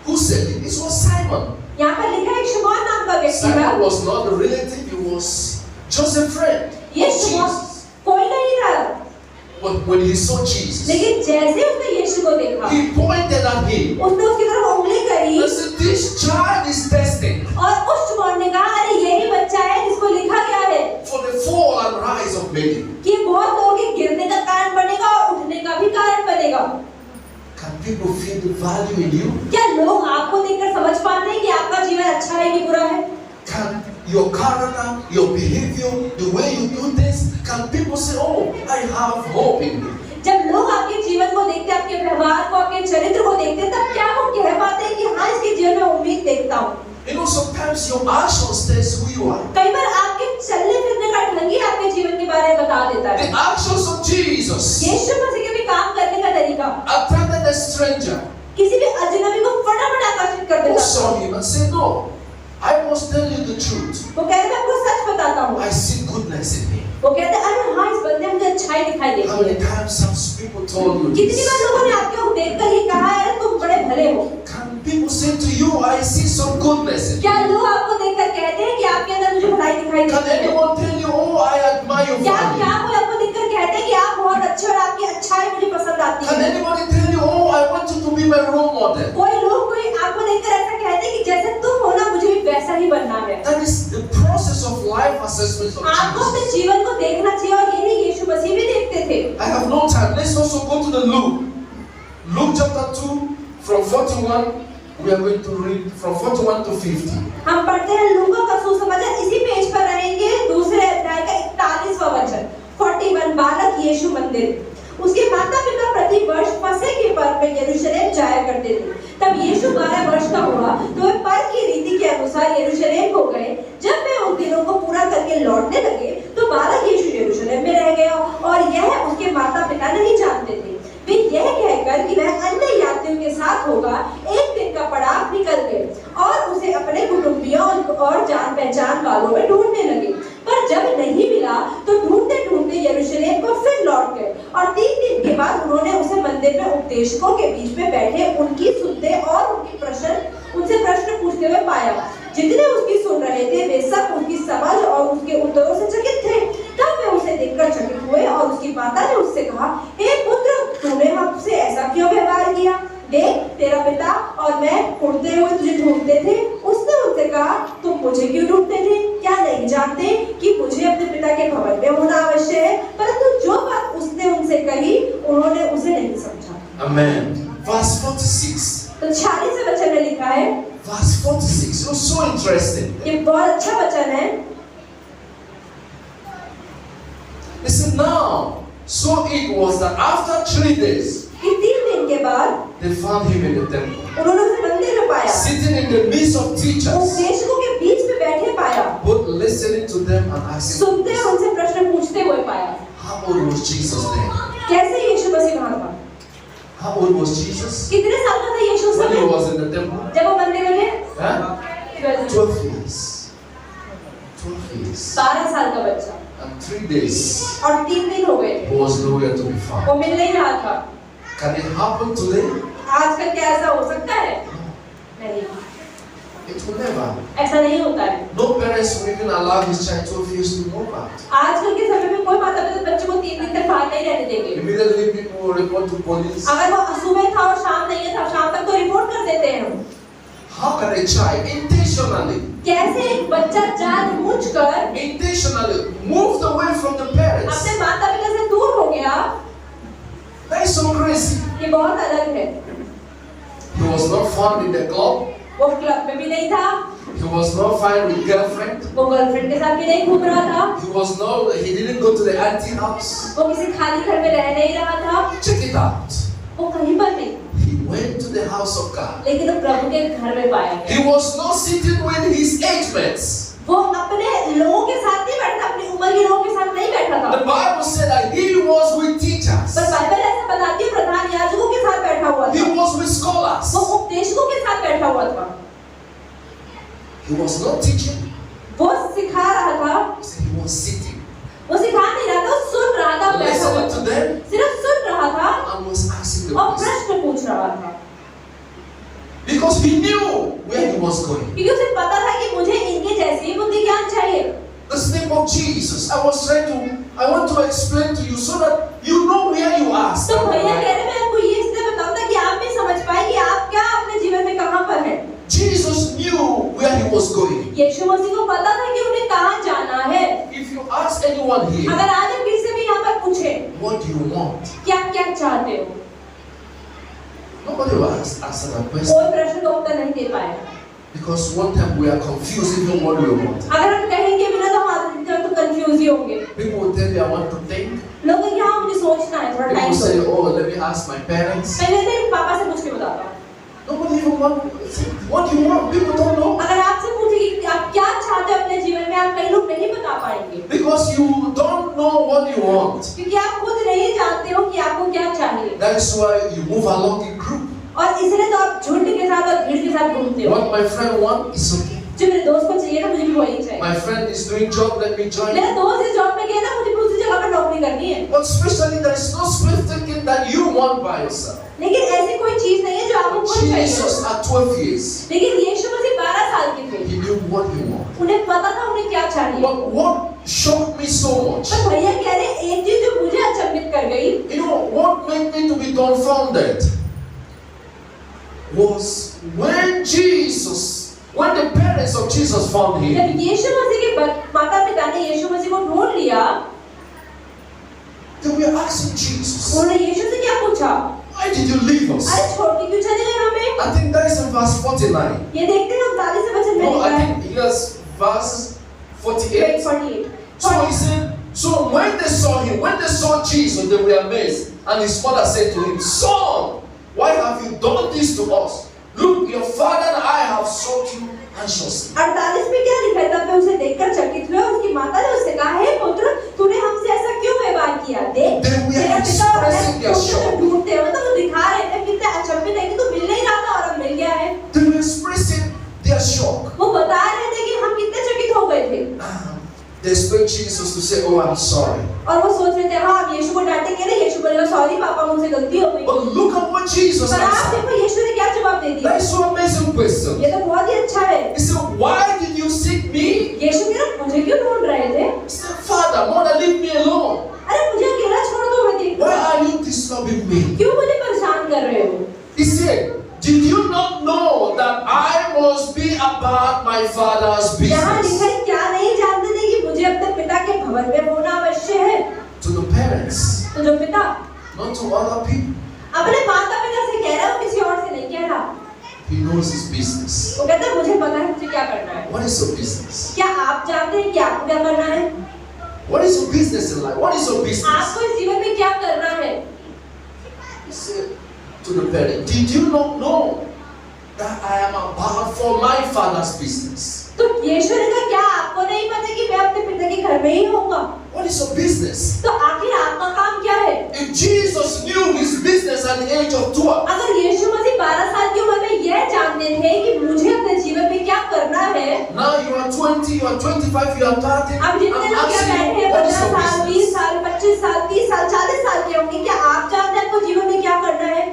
Who said it? This was Simon. यहाँ पर लिखा है शमौन नाम का व्यक्ति Simon था। was not a relative, he was just a friend ये of शमौन Jesus. कोई नहीं था, But when he saw Jesus, लेकिन जैसे उसने यीशु को देखा, he pointed at him उसने उसकी तरफ उंगली करी and said, this child is destined और उस शमौन ने कहा, अरे यही बच्चा है जिसको लिखा गया है for the fall and rise of many. कि बहुत लोगों के गिरने का कारण बनेगा और उठने का भी कारण बनेगा। Can people feel the value in you? क्या लोग आपको देखकर समझ पाते हैं कि आपका जीवन अच्छा है कि बुरा है? Can your character, your behavior, the way you do this, can people say, oh, I have hope in you? जब लोग आपके जीवन को देखते हैं, आपके व्यवहार को, आपके चरित्र को देखते हैं, तब क्या वो कह पाते हैं कि हाँ इसके जीवन में उम्मीद देखता हूँ। You know, sometimes your actions tells who you are. कई बार आपके चलने फिरने का ढंग ही आपके जीवन के बारे में बता देता The है। actions of Jesus यीशु मसीह के भी काम करने का तरीका attracted a stranger किसी भी अजनबी को फटाफट आकर्षित कर who देता saw था। him and said, "No, I must tell you the truth. वो कहते मैं आपको सच बताता हूँ। I see goodness in him." वो कहते अरे हाँ इस बंदे में मुझे अच्छाई दिखाई How देती many है। times have people told you कितनी this? बार लोगों ने आपके को देखकर ये कहा है तुम बड़े भले हो। Can people say to you, "I see some goodness in क्या you"? लोग आपको देखकर कहते हैं कि आपके अंदर मुझे भलाई दिखाई Can देती है? anyone tell you, "Oh, I admire your क्या family"? क्या कोई आपको देखकर कहते हैं कि आप बहुत अच्छे और आपकी अच्छाई मुझे पसंद आती Can है? anybody tell you, "Oh, I want you to be my role model"? कोई लोग कोई आपको देखकर ऐसा कहते हैं कि जैसे तुम हो ना मुझे भी वैसा ही बनना है। That is the process of life assessment of आपको अपने Jesus. जीवन को देखना चाहिए और यही यीशु मसीह भी देखते थे। I have no time. Let's also go to the Luke. Luke chapter 2 from 41. We are going to read from 41 to 50. हम पढ़ते हैं लूका का सुसमाचार इसी पेज पर रहेंगे दूसरे अध्याय का 41वां वचन 41 बालक यीशु मंदिर। उसके माता पिता प्रति वर्ष फसह के पर्व में यरूशलेम जाया करते थे। तब यीशु 12 वर्ष का हुआ तो वे पर्व की रीति के अनुसार यरूशलेम को गए। जब वे उन दिनों को पूरा करके लौटने लगे तो बालक यीशु यरूशलेम में रह गया और यह उसके माता पिता नहीं जानते थे। वे यह कहकर कि वह अन्य यात्रियों के साथ होगा एक दिन का पड़ाव निकल गए और उसे अपने कुटुंबियों और जान पहचान वालों में ढूंढने लगे। पर जब नहीं मिला तो ढूंढते ढूंढते यरूशलेम को फिर लौट गए और 3 दिन के बाद उन्होंने उसे मंदिर में उपदेशकों के बीच में बैठे उनकी सुनते और उनसे प्रश्न पूछते हुए पाया। जितने उसकी सुन रहे थे वे सब उसकी समझ और उसके उत्तरों से चकित थे। तब वे उसे देखकर चकित हुए और उसकी माता ने उससे कहा, हे पुत्र, तूने हमसे ऐसा क्यों व्यवहार किया? देख, तेरा पिता और मैं उड़ते हुए तुझे ढूंढते थे। उसने उनसे कहा, तुम मुझे क्यों ढूंढते थे? क्या नहीं जानते कि मुझे अपने पिता के भवन में होना आवश्यक है? परंतु जो बात उसने उनसे कही उन्होंने उसे नहीं समझा। Amen. Verse 46. तो 46वें वचन में लिखा है, Verse 46. It was so interesting. ये बहुत अच्छा वचन है। Listen now. So it was that after 3 days, कि 3 दिन के बाद they found him in the temple, उन्होंने उसे मंदिर में पाया, sitting in the midst of teachers, उपदेशकों के बीच में बैठे पाया, both listening to them and asking सुनते और उनसे प्रश्न पूछते हुए पाया। How old was Jesus then? कैसे यीशु मसीह वहां था? How old was Jesus कितने साल का था यीशु उस when he समय was in the temple? जब वो मंदिर में थे? Huh? 12 years. 12 years. 12 साल का बच्चा And 3 days और 3 दिन हो गए he was nowhere to be found. वो मिल नहीं रहा था। Can it happen today? आजकल क्या ऐसा हो सकता है? नहीं, It will never. ऐसा नहीं होता है। No parents will even allow his child 12 years to go back. आजकल के समय में कोई माता पिता बच्चे को 3 दिन तक बाहर नहीं रहने देंगे। Immediately people will report to police. अगर वो सुबह था और शाम नहीं था, शाम तक तो रिपोर्ट कर देते हैं हम। How can a child intentionally कैसे एक बच्चा जानबूझकर moved away from the parents? अपने माता पिता से दूर हो गया? That is so crazy. ये बहुत अलग है। He was not found in the club. वो क्लब में भी नहीं था, He was not found with girlfriend. वो गर्लफ्रेंड के साथ भी नहीं घूम रहा था, He didn't go to the auntie house. वो किसी खाली घर में रह नहीं रहा था, Check it out. वो कहीं पर नहीं, He went to the house of God. लेकिन वो प्रभु के घर में पाया गया। He was not sitting with his age mates. वो अपने लोगों के साथ नहीं बैठा, अपनी उम्र के लोगों के साथ नहीं बैठा था। The Bible said that he was with teachers. पर बाइबल ऐसा बताती है प्रधान याजकों के साथ बैठा हुआ He था, was with scholars. वो उपदेशकों के साथ बैठा हुआ था। He was not teaching. वो सिखा रहा था, He was sitting, वो सिखा नहीं रहा था, वो सुन रहा था, बैठा हुआ listening था, to them, सिर्फ सुन रहा था and was asking the और question. प्रश्न पूछ रहा था, Because he knew where he was going. क्योंकि उसे पता था कि मुझे इनके जैसे ही बुद्धि ज्ञान चाहिए। The name of Jesus. I want to explain to you so that you know where you are. तो भैया कह रहे मैं आपको ये इसलिए बताऊं ताकि आप भी समझ पाए कि आप क्या अपने जीवन में कहां पर हैं। Jesus knew where he was going. यीशु मसीह को पता था कि उन्हें कहां जाना है। If you ask anyone here, अगर आज हम किसी से भी यहाँ पर पूछें, what do you want? कि आप क्या चाहते हो, Nobody will answer that question. कोई प्रश्न का उत्तर नहीं दे पाए। Because one time we are confused even what we want. अगर हम कहेंगे भी ना तो हम तो कंफ्यूज ही होंगे। People will tell you, I want to think. लोग कहेंगे हाँ मुझे सोचना है, थोड़ा People टाइम will say, दो। oh, let me ask my parents. पहले तो पापा से पूछ के बताता हूँ। Nobody even want. What do you want? People don't know. अगर आपसे पूछे कि आप क्या चाहते हो अपने जीवन में, आप कई लोग नहीं बता पाएंगे, because you don't know what you want. क्योंकि आप खुद नहीं जानते हो कि आपको क्या चाहिए। That is why you move along in group. और इसलिए तो आप झुंड के साथ और भीड़ के साथ घूमते हो। What my friend want is okay. जो मेरे दोस्त को चाहिए ना, मुझे भी वही चाहिए। My friend is doing job, let me join. मेरा दोस्त इस जॉब में गया ना, मुझे भी उसी जगह पर नौकरी करनी है। But especially there is no spirit thinking that you want by yourself. लेकिन ऐसी कोई चीज नहीं है जो आपको खुद चाहिए। Jesus at 12 years, लेकिन यीशु मसीह 12 साल के थे। he knew what he wanted. उन्हें पता था उन्हें क्या चाहिए। But what shocked me so much, पर भैया कह रहे हैं, एक चीज जो मुझे अचंभित कर गई, you know, what made me to be dumbfounded was when the parents of Jesus found him. जब यीशु मसीह के माता पिता ने यीशु मसीह को ढूंढ लिया, They were asking Jesus, उन्होंने यीशु से क्या पूछा? why did you leave us? अरे छोड़ के क्यों चले गए हमें? I think that is in verse 49. ये देखते हैं 39 से वचन में No, लिखा I है। think yes, verse 48. 48। So he said, so when they saw him, when they saw Jesus, they were amazed. And his mother said to him, Son, why have you done this to us? Look, your father and I have sought you anxiously. 48 में क्या लिखा है? तब वे उसे देखकर चकित हुए। उसकी माता ने उससे कहा, हे पुत्र, तूने हमसे ऐसा क्यों व्यवहार किया? देख, They were तेरा पिता और मैं expressing their तुमसे shock. ढूंढते हैं। मतलब वो दिखा रहे थे कितने अचंभित है कि तू मिल नहीं रहा था और अब मिल गया है। They were expressing their shock. वो बता रहे थे कि हम कितने चकित हो गए थे। They expect Jesus to say, oh, I'm sorry. और वो सोच रहे थे, हाँ अब यीशु को डांटेंगे ना, यीशु बोलेगा, सॉरी पापा, मुझसे गलती हो गई। But look at what Jesus पर आप answered. देखो यीशु ने क्या जवाब दे दिया। That is so amazing question. ये तो बहुत ही अच्छा है। He said, why did you seek me? यीशु कह रहा, मुझे क्यों ढूंढ रहे थे? He said, Father, mother, leave me alone. अरे मुझे अकेला छोड़ दो, मैं देखता Why हूँ। are you disturbing me? क्यों मुझे परेशान कर रहे हो? He said, did you not know that I must be about my father's यहाँ business? लिखा है, क्या नहीं जानते थे कि मुझे अपने पिता के भवन में होना अवश्य है? To the parents, तो जो पिता not to other people. अपने माता पिता से कह रहा है, वो किसी और से नहीं कह रहा। He knows his business. वो कहता है, मुझे पता है मुझे क्या करना है। What is your business? क्या आप जानते हैं कि आपको क्या करना है? What is your business in life? What is your business? आपको इस जीवन में क्या करना है? He said to the parent, did you not know that I am about for my father's business? तो यीशु ने कहा, क्या आपको नहीं पता कि मैं अपने पिता के घर में ही होऊंगा? What is your business? तो आखिर आपका काम क्या है? If Jesus knew his business at the age of 12, अगर यीशु मसीह 12 साल की उम्र में यह जानते थे कि मुझे अपने जीवन में क्या करना है, now you are 20, you are 25, you are 30, अब जितने लोग क्या बैठे हैं, what is 15 your साल, business? 20 साल, 25 साल, 30 साल, 40 साल के होंगे, क्या आप जानते हैं आपको जीवन में क्या करना है?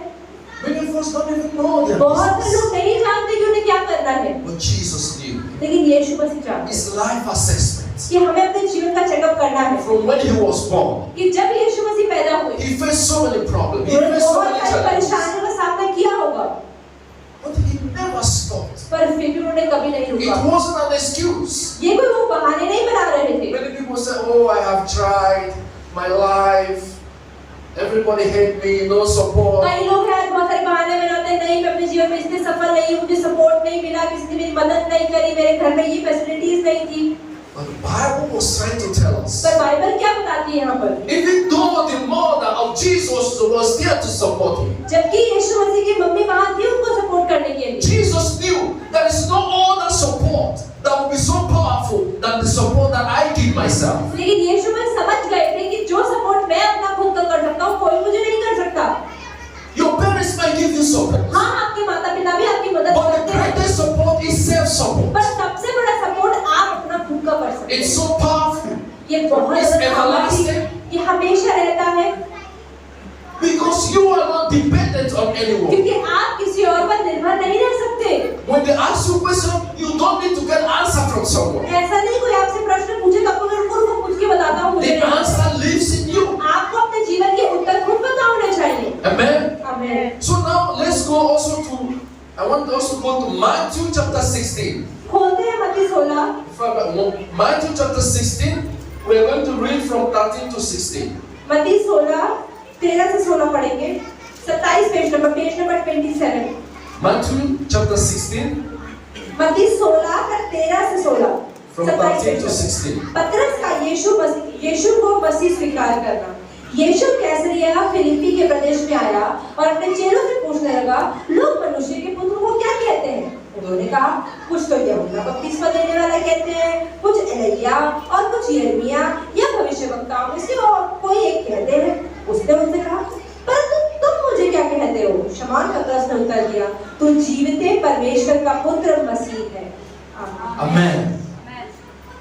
Many of us don't even know their बहुत से business. लोग नहीं जानते कि उन्हें क्या करना है, But Jesus knew. लेकिन यीशु मसीह जानते His life assessment कि हमें अपने जीवन का चेकअप करना है। from when he was born. कि जब यीशु मसीह पैदा हुए, He faced so many problems. He उन्होंने faced so बहुत many सारी challenges. परेशानियों का सामना किया होगा, But he never stopped. पर फिर भी उन्होंने कभी नहीं It रुका। wasn't an excuse. ये कोई वो बहाने नहीं बना रहे थे। Many people say, oh, I have tried my life. Everybody hate me, no support. कई लोग हैं बहुत सारे बहाने बनाते हैं, नहीं मैं अपने जीवन में इसलिए सफल नहीं, मुझे सपोर्ट नहीं मिला, किसी ने मेरी मदद नहीं करी, मेरे घर में ये फैसिलिटीज नहीं थी। But the Bible was trying to tell us, पर बाइबल क्या बताती है यहाँ पर? even though the mother of Jesus was there to support him, जबकि यीशु मसीह की मम्मी वहाँ थी उनको सपोर्ट करने के लिए, Jesus knew there is no other support that will be so powerful than the support that I give myself. लेकिन यीशु मसीह समझ गए थे कि जो सपोर्ट मैं अपना खुद का कर सकता हूँ, कोई मुझे नहीं कर सकता। Your parents might give you support, हाँ, आपके माता पिता भी आपकी मदद but the करते हैं, greatest support is self-support. पर सबसे बड़ा सपोर्ट आप अपना खुद का कर सकते हैं। It's so powerful ये बहुत It's ज़्यादा सामर्थ्य, everlasting. ये हमेशा रहता है, because you are not dependent on anyone. क्योंकि आप किसी और पर निर्भर नहीं रह सकते। When they ask you a question, you don't need to get answer from someone. ऐसा नहीं कोई आपसे प्रश्न पूछे तो आपको उनको पूछ के बताता हूँ, मुझे The नहीं। answer lives in you. आपको अपने जीवन के उत्तर खुद पता होने चाहिए। Amen. आमीन। So now let's go also to, I want us to go to Matthew chapter 16. खोलते हैं मत्ती 16, Matthew chapter 16, we are going to read from 13 to 16. मत्ती 16, 13 से 16 पढ़ेंगे। 27 पेज नंबर 27। Matthew chapter 16, मत्ती 16 का 13 से 16। from 13 to 16. पतरस का यीशु को मसीह स्वीकार करना। यीशु कैसरिया फिलिप्पी के प्रदेश में आया और अपने चेलों से पूछने लगा, लोग मनुष्य के पुत्र को क्या कहते हैं? भक्तों ने कहा, कुछ तो यूहन्ना बपतिस्मा देने वाला कहते हैं, कुछ एलिय्याह और कुछ यिर्मयाह या भविष्यवक्ताओं में से और कोई एक कहते हैं। उसने उनसे कहा, परंतु तुम मुझे क्या कहते हो? शमौन पतरस ने उत्तर दिया, तू जीवित परमेश्वर का पुत्र मसीह है। Amen.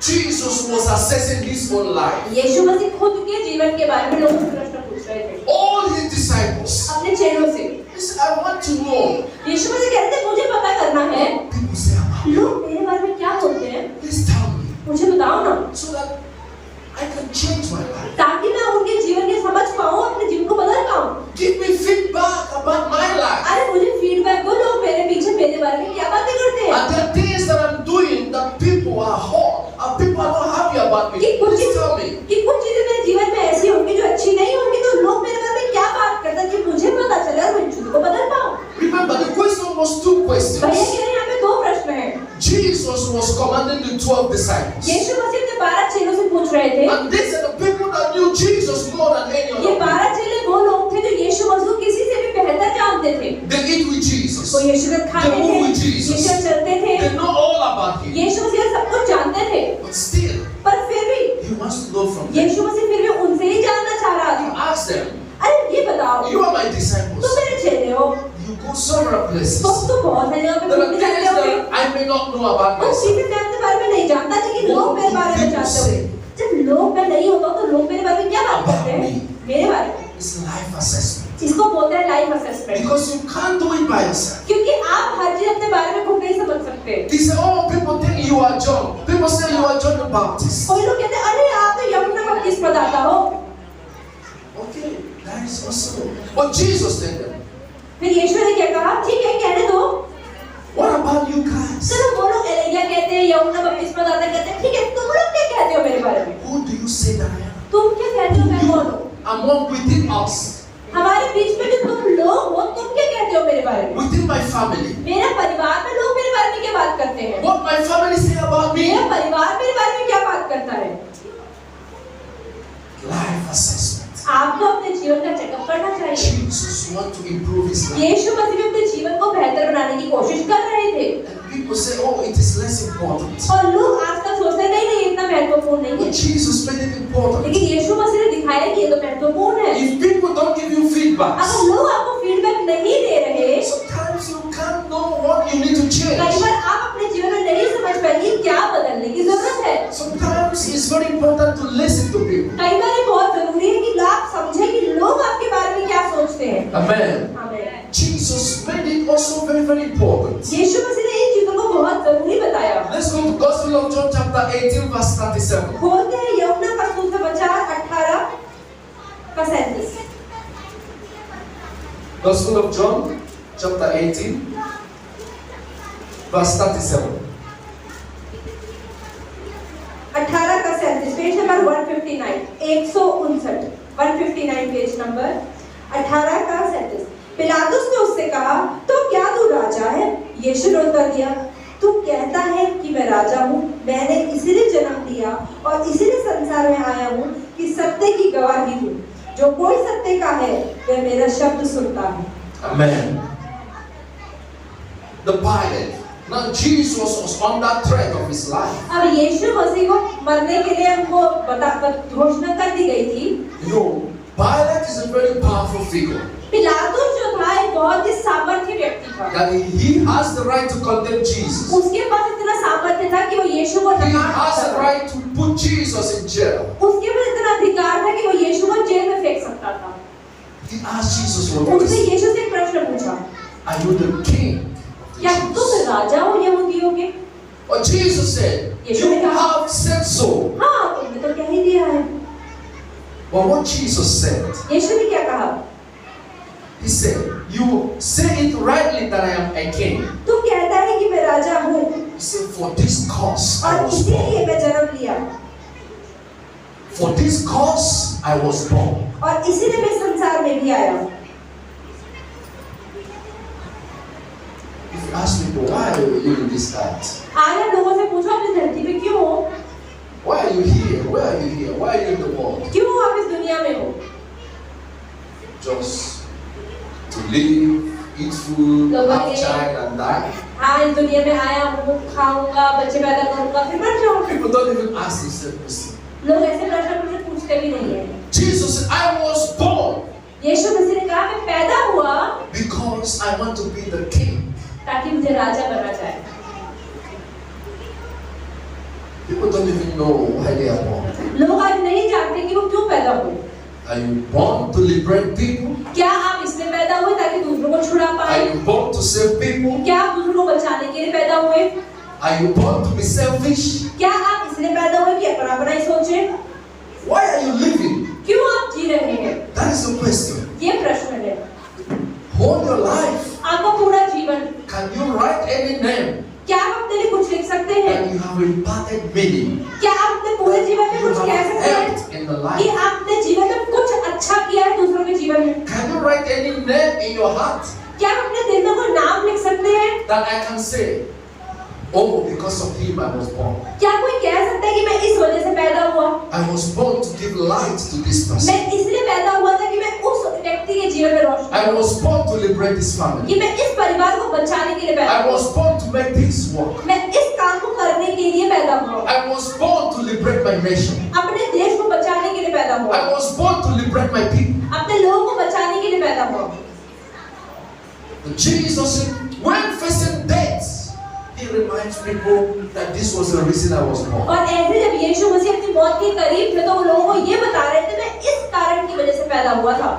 Jesus was assessing his own life. यीशु मसीह खुद के जीवन के बारे में लोगों से प्रश्न पूछ रहे थे, All his disciples. अपने चेलों से। He said, I want to know. यीशु मसीह कह रहे थे, मुझे पता करना है People say about me. लोग मेरे बारे में क्या बोलते हैं, Please tell me. मुझे बताओ ना, So that I can change my life. ताकि मैं उनके जीवन के समझ पाऊं, अपने जीवन को बदल पाऊं। Give me feedback about my life. अरे मुझे फीडबैक दो, लोग मेरे पीछे मेरे बारे में क्या बातें करते हैं। And there are things that I'm doing that people are hot, and people are not happy about me. कि कुछ Please tell me. चीजें मेरे जीवन में ऐसी होंगी जो अच्छी नहीं होंगी, तो लोग मेरे बारे में क्या बात करते हैं कि मुझे पता चले और मैं चीजों को बदल पाऊं। Remember, the question was two भैया questions. कह रहे हैं, यहाँ पे दो प्रश्न हैं। Jesus was commanding the 12 disciples. यीशु मसीह अपने 12 चेलों से पूछ रहे थे। And these are the people that knew Jesus more than any ये other. 12 चेले वो लोग थे जो यीशु मसीह को किसी से भी बेहतर जानते थे। They eat with Jesus. वो यीशु के खाते They move with थे, Jesus. यीशु से चलते थे, They know all about him. यीशु मसीह सब कुछ जानते थे। But still, पर फिर भी he wants to know from them. यीशु मसीह फिर भी उनसे ही जानना चाह रहा He था। asked them, अरे ये बताओ, you are my disciples. तुम मेरे चेले हो, You go several places. तुम बहुत सारी जगह पे There are घूमने things जाते होगे। that I may not know about उस myself. चीजें मैं अपने बारे में नहीं जानता, लेकिन लोग मेरे बारे में जानते होंगे। जब लोग मैं नहीं होता तो लोग मेरे बारे में क्या बात करते हैं? मेरे बारे में। It's life assessment. इसको बोलते हैं life assessment. Because you can't do it by yourself. क्योंकि आप हर चीज अपने बारे में खुद नहीं समझ सकते। They say, oh, people think you are John. People say you are John the Baptist. कोई लोग कहते हैं, अरे आप तो यूहन्ना बपतिस्मा दाता हो। Okay, that is possible. But Jesus said that. फिर यीशु ने क्या कहा, ठीक है कहने दो। What about you guys? चलो वो लोग एलिय्याह कहते हैं, यूहन्ना बपतिस्मा दाता कहते हैं, ठीक है तुम लोग क्या कहते हो मेरे बारे में? Who do you say that I am? तुम क्या कहते हो मैं कौन हूँ? Among within us, हमारे बीच में जो तुम लोग हो, तुम क्या कहते हो मेरे बारे में? within my family. मेरा परिवार में लोग मेरे बारे में क्या बात करते हैं? What my family say about me? मेरा परिवार मेरे बारे में क्या बात करता है? Life assessment. आपको अपने जीवन का चेकअप करना चाहिए। Jesus want to improve his life. यीशु मसीह भी अपने जीवन को बेहतर बनाने की कोशिश कर रहे थे। And people say, oh, it is less important. और लोग आजकल सोचते हैं नहीं नहीं इतना महत्वपूर्ण नहीं But है, Jesus made it important. लेकिन यीशु मसीह ने दिखाया कि ये तो महत्वपूर्ण है। If people don't give you feedback, अगर लोग आपको फीडबैक नहीं दे रहे, sometimes you can't know what you need to कई change. बार आप अपने जीवन में नहीं समझ पाएंगे क्या बदलने की जरूरत है। Sometimes it's very important to listen to people. कई बार ये बहुत जरूरी है कि आप समझे कि लोग आपके बारे में क्या सोचते हैं। Amen. आमीन। Jesus made it also very, very important. यीशु मसीह ने इन चीजों को बहुत जरूरी बताया। Let's go to Gospel of John chapter 18 verse 37. खोलते हैं यूहन्ना का सुसमाचार 18 का 37। Gospel of John chapter 18 verse 37. 18 का 37, पेज नंबर 159, 159, 159 पेज नंबर 18 का 37। पिलातुस ने उससे कहा, तो क्या तू राजा है? यीशु ने उत्तर दिया, तू कहता है कि मैं राजा हूँ। मैंने इसीलिए जन्म लिया और इसीलिए संसार में आया हूँ कि सत्य की गवाही दूँ। जो कोई सत्य का है वह मेरा शब्द सुनता है। Amen. The Pilate. Now Jesus was under threat of his life. अब यीशु मसीह को मरने के लिए उनको घोषणा कर दी गई थी। You know, Pilate is a very powerful figure. पिलातुस जो था एक बहुत ही सामर्थ्य व्यक्ति था। That he has the right to condemn Jesus. उसके पास इतना सामर्थ्य था कि वो यीशु को He डरा has सकता the था। right to put Jesus in jail. उसके पास इतना अधिकार था कि वो यीशु को जेल में फेंक सकता था। He asked Jesus one उसने question. यीशु से एक प्रश्न पूछा, Are you the king of the क्या तुम Jews? राजा हो यहूदियों के? But Jesus said, यीशु ने you कहा, have said so. हाँ तुमने तो कह ही दिया है। But what Jesus said, यीशु ने क्या कहा? he said, you say it rightly that I am a king. तू कहता है कि मैं राजा हूँ He said, for this cause I और was इसीलिए born. मैं जन्म लिया For this cause I was born. और इसीलिए मैं संसार में भी आया हूँ। If you ask people, why are you in this earth? आज आप लोगों से पूछो अपनी धरती पे क्यों हो? Why are you here? Where are you here? Why are you in the world? क्यों आप इस दुनिया में हो? Just to live, eat food, लोगों have के- child, and die. हाँ इस दुनिया में आया हूँ, खाऊंगा, बच्चे पैदा करूंगा, फिर मर जाऊंगा। People don't even ask themselves question. लोग ऐसे प्रश्न मुझे पूछते भी नहीं है। Jesus said, I was born यीशु मसीह ने कहा मैं पैदा हुआ because I want to be the king. ताकि मुझे राजा बनना चाहे। People don't even know why they are born. लोग आज नहीं जानते कि वो क्यों पैदा हुए। Are you born to liberate people? क्या आप इसलिए पैदा हुए ताकि दूसरों को छुड़ा Are पाए? you born to save people? क्या आप दूसरों को बचाने के लिए पैदा हुए? Are you born to be selfish? क्या आप इसलिए पैदा हुए कि अपना ही सोचें? Why are you living? क्यों आप जी रहे हैं? That is the question. ये प्रश्न है। Whole your life. आपका पूरा जीवन, Can you write any name क्या आप अपने लिए कुछ लिख सकते हैं? that you have imparted meaning? क्या आप अपने पूरे जीवन में You कुछ have कह सकते हैं helped in the कि life. आपने जीवन में कुछ अच्छा किया है दूसरों के जीवन में? Can you write any name in your heart क्या आप अपने दिल में कोई नाम लिख सकते हैं? that I can say, oh, because of him I was born. क्या कोई कह सकता है कि मैं इस वजह से पैदा हुआ? I was born to give light to this person. मैं इसलिए पैदा हुआ था कि मैं उस व्यक्ति के जीवन में रोशनी, I was born to liberate this कि family. मैं इस परिवार को बचाने के लिए पैदा I हुआ। was born to make this work. मैं इस काम को करने के लिए पैदा हुआ। I was born to liberate my nation. अपने देश को बचाने के लिए पैदा हुआ। I was born to liberate my people. अपने लोगों को बचाने के लिए पैदा हुआ। But Jesus, when facing death, he reminds people that this was the reason I was born. और ऐसे जब यीशु मसीह अपनी मौत के करीब थे तो वो लोगों को ये बता रहे थे मैं इस कारण की वजह से पैदा हुआ था।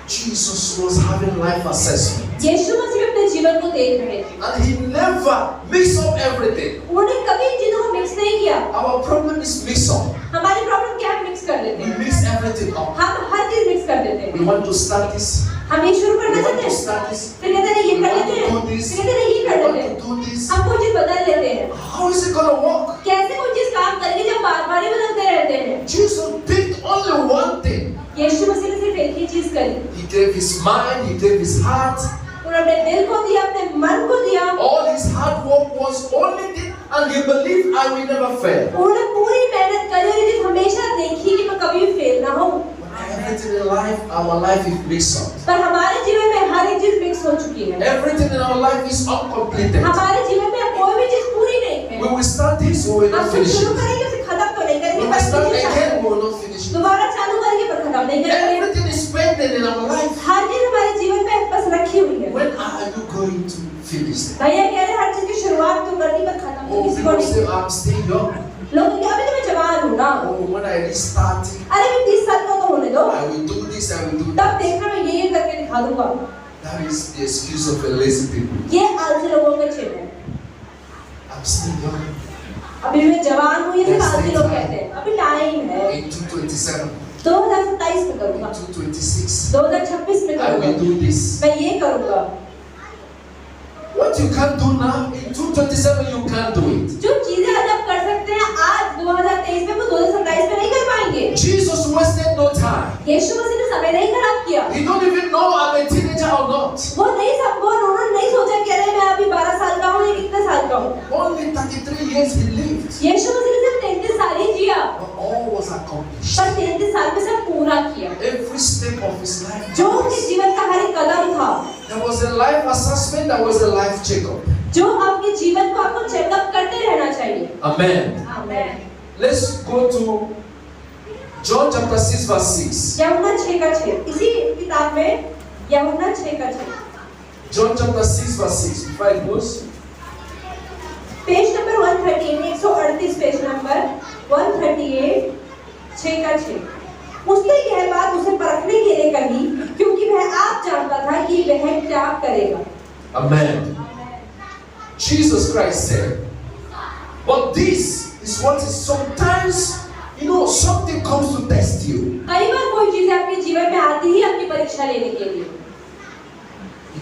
Jesus was having life assessment. यीशु मसीह अपने जीवन को देख रहे थे। And he never mix up everything. उन्होंने कभी इन चीजों को मिक्स नहीं किया। Our problem is mix up. हमारी प्रॉब्लम क्या है, मिक्स कर देते We हैं। mix everything up. हम हर चीज मिक्स कर देते We हैं। want to start this. हम ये शुरू We करना want चाहते to हैं, start this. फिर कहते हैं ये We कर want लेते to हैं, do this. फिर कहते हैं ये We कर want लेते हैं। to do this. हम कोई चीज बदल लेते हैं। How is it going to work? कैसे कोई चीज काम करेगी जब बार-बार ही बदलते रहते हैं? Jesus picked only one thing. यीशु मसीह ने सिर्फ एक ही चीज करी। He gave his mind, he gave his heart. उन्होंने अपने दिल को दिया, अपने मन को दिया। All his hard work was only this, and he believed I will never fail. उन्होंने पूरी मेहनत करी और ये चीज हमेशा देखी कि मैं कभी भी फेल ना हूँ। Everything in life, our life is mixed up. पर हमारे जीवन में हर एक चीज मिक्स हो चुकी है। Everything in our life is uncompleted. हमारे जीवन में अब कोई भी चीज पूरी नहीं है। We will start this, we will हम not कुछ finish शुरू it. करेंगे उसे खत्म तो नहीं We करेंगे, will पर start कुछ again, we will not finish it. दोबारा चालू करेंगे पर खत्म नहीं करेंगे। Everything is pending in our life. हर चीज हमारे जीवन में बस रखी हुई है। When are you going to finish it? भैया कह रहे हैं हर चीज की शुरुआत तो करनी पर खत्म तो Oh, किसी को people नहीं। say I'm still young. लोग कहते हैं अभी तो मैं जवान हूँ ना। Oh, when I reach 30, अरे मैं 30 साल का तो होने दो, I will do this, I will do तब that. देखना मैं ये करके दिखा दूंगा। That is the excuse of the lazy people. ये आलसी लोगों का चिन्ह है। I'm still young. अभी मैं जवान हूँ ये सिर्फ आलसी लोग कहते हैं। अभी टाइम है। In 227, 2027 में करूँगा, in 226, 2026 में I करूँगा, will do this. मैं ये करूँगा। What you can't do now, in 227 you can't do it. जो चीजें आज आप कर सकते हैं आज 2023 में वो 2027 में नहीं कर पाएंगे। Jesus wasted no time. यीशु मसीह ने समय नहीं खराब किया। He don't even know I'm a teenager or not. वो उन्होंने नहीं सोचा कि अरे मैं अभी 12 साल का हूँ या कितने साल का हूँ। Only 33 years he lived. यीशु मसीह ने सिर्फ 33 साल ही जिया, But all was accomplished. पर 33 साल में सब पूरा किया। Every step of his life. जो उनके जीवन का हर एक कदम था, There was a life assessment, there was a life checkup. जो आपके जीवन को आपको चेकअप करते रहना चाहिए। Amen. आमीन। Let's go to John chapter 6 verse 6. यूहन्ना 6:6 इसी किताब में यूहन्ना 6:6 John chapter 6 verse 6. Before it goes, page number 138 138 page number 138 6:6 उसने यह बात उसे परखने के लिए कही क्योंकि वह आप जानता था कि वह क्या करेगा। Amen. Jesus Christ said, but this is what is sometimes, something comes to test you. कई बार कोई चीज आपके जीवन में आती ही आपकी परीक्षा लेने के लिए।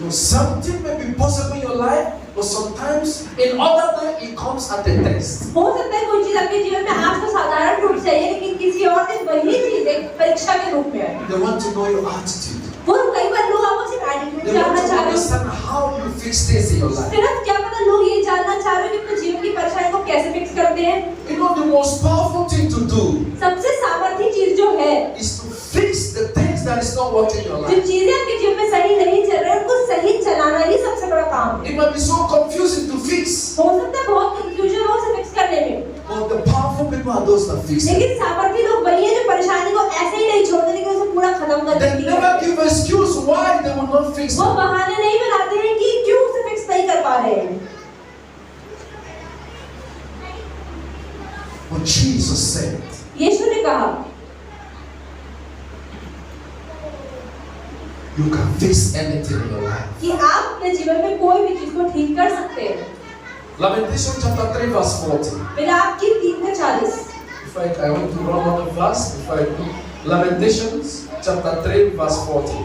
Something may be possible in your life, but sometimes in other way it comes at a test. हो सकता है कोई चीज आपके जीवन में आज तो साधारण रूप से है लेकिन किसी और दिन वही चीज एक परीक्षा के रूप में है। They want to know your attitude. वो कई बार लोग आपको सिर्फ एटीट्यूड They want जानना to चाह रहे हैं। understand how you fix things in your life. सिर्फ क्या पता लोग ये जानना चाह रहे हैं कि अपने जीवन की परीक्षाएं को कैसे फिक्स करते हैं। The most powerful thing to do सबसे सामर्थ्य चीज जो है is to fix the things things that is not working in your जो life. चीजें आपके जीवन में सही नहीं चल रही है उनको सही चलाना ही सबसे बड़ा काम है। It might be so confusing to fix, हो सकता है बहुत कंफ्यूजन हो उसे फिक्स करने में, but the powerful people are those that fix it. लेकिन सामर्थी लोग वही है जो परेशानी को ऐसे ही नहीं छोड़ते लेकिन उसे पूरा खत्म कर They देते never हैं। give excuse why they will not fix वो it. बहाने नहीं बनाते हैं कि क्यों उसे फिक्स नहीं कर पा रहे हैं। But Jesus said, यीशु ने कहा you can fix anything in your life. कि आप अपने जीवन में कोई भी चीज को ठीक कर सकते हैं। Lamentation chapter 3 verse 40. मिलाप की 3:40। In fact, I want to run on the verse before I do. Lamentations chapter 3 verse 40.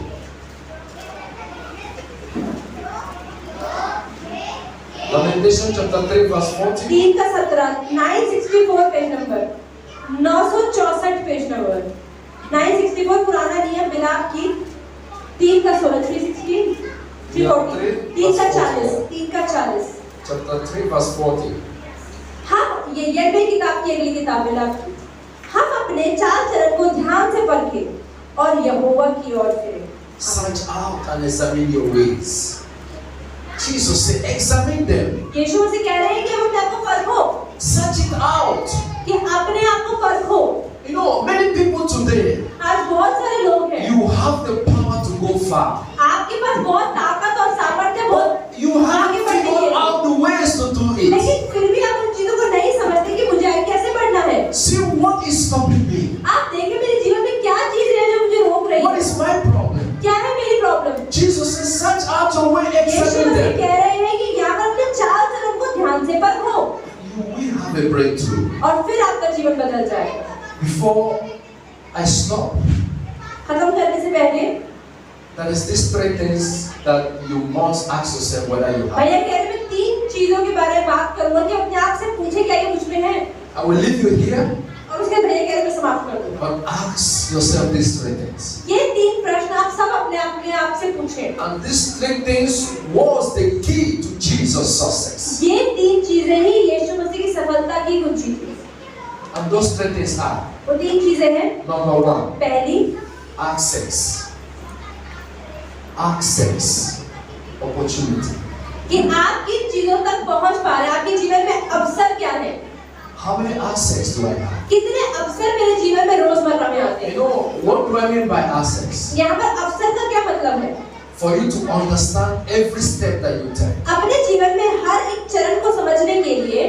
Lamentation chapter 3 verse 40. 3:17 964 page number 964 page number 964 पुराना नियम मिलाप की 3:16 360 3:40 Chapter 3 verse 40. हम ये यिर्मयाह किताब की अगली किताब मिलाप की हम अपने चाल चलन को ध्यान से परखें और यहोवा की ओर फिरें। Search out and examine your ways. Jesus said, examine them. यीशु से कह रहे हैं कि अपने आप को परखो, Search it out. कि अपने आप को परखो। You know, many people today, आज बहुत सारे लोग हैं, you have the power to go far. आपके पास बहुत ताकत और सामर्थ्य बहुत, You haven't figured out the ways to do it. लेकिन फिर भी आप उन चीजों को नहीं समझते कि मुझे आगे कैसे बढ़ना है। See, what is stopping me? आप देखें मेरे जीवन में क्या चीज है जो मुझे रोक रही What है, is my problem? क्या है मेरी problem. Jesus says, search out your way, Yeshu examine Masih them. कह रहे हैं कि यहाँ पर अपने चाल चलन को ध्यान से परखो You will have a breakthrough. और फिर आपका जीवन बदल जाएगा। Before I stop, खत्म करने से पहले there is these three things that you must ask yourself whether you have. भैया कह रहे हैं मैं 3 चीजों के बारे में बात करूंगा कि अपने आप से पूछे क्या ये मुझ में है, I will leave you here, और उसके भैया कह रहे हैं मैं समाप्त कर दूंगा। but ask yourself these three things. ये 3 प्रश्न आप सब अपने आप से पूछें। And these three things was the key to Jesus' success. ये 3 चीजें ही यीशु मसीह की सफलता की कुंजी थी। And those three things are, वो 3 चीजें हैं। number 1, पहली access. Access. Opportunity. कि आप किन चीजों तक पहुंच पा रहे हैं, आपके जीवन में अवसर क्या है। How many access do I have? कितने अवसर मेरे जीवन में रोजमर्रा में आते You हैं। know, what do I mean by access? यहाँ पर अवसर का क्या मतलब है? For you to understand every step that you take. अपने जीवन में हर एक चरण को समझने के लिए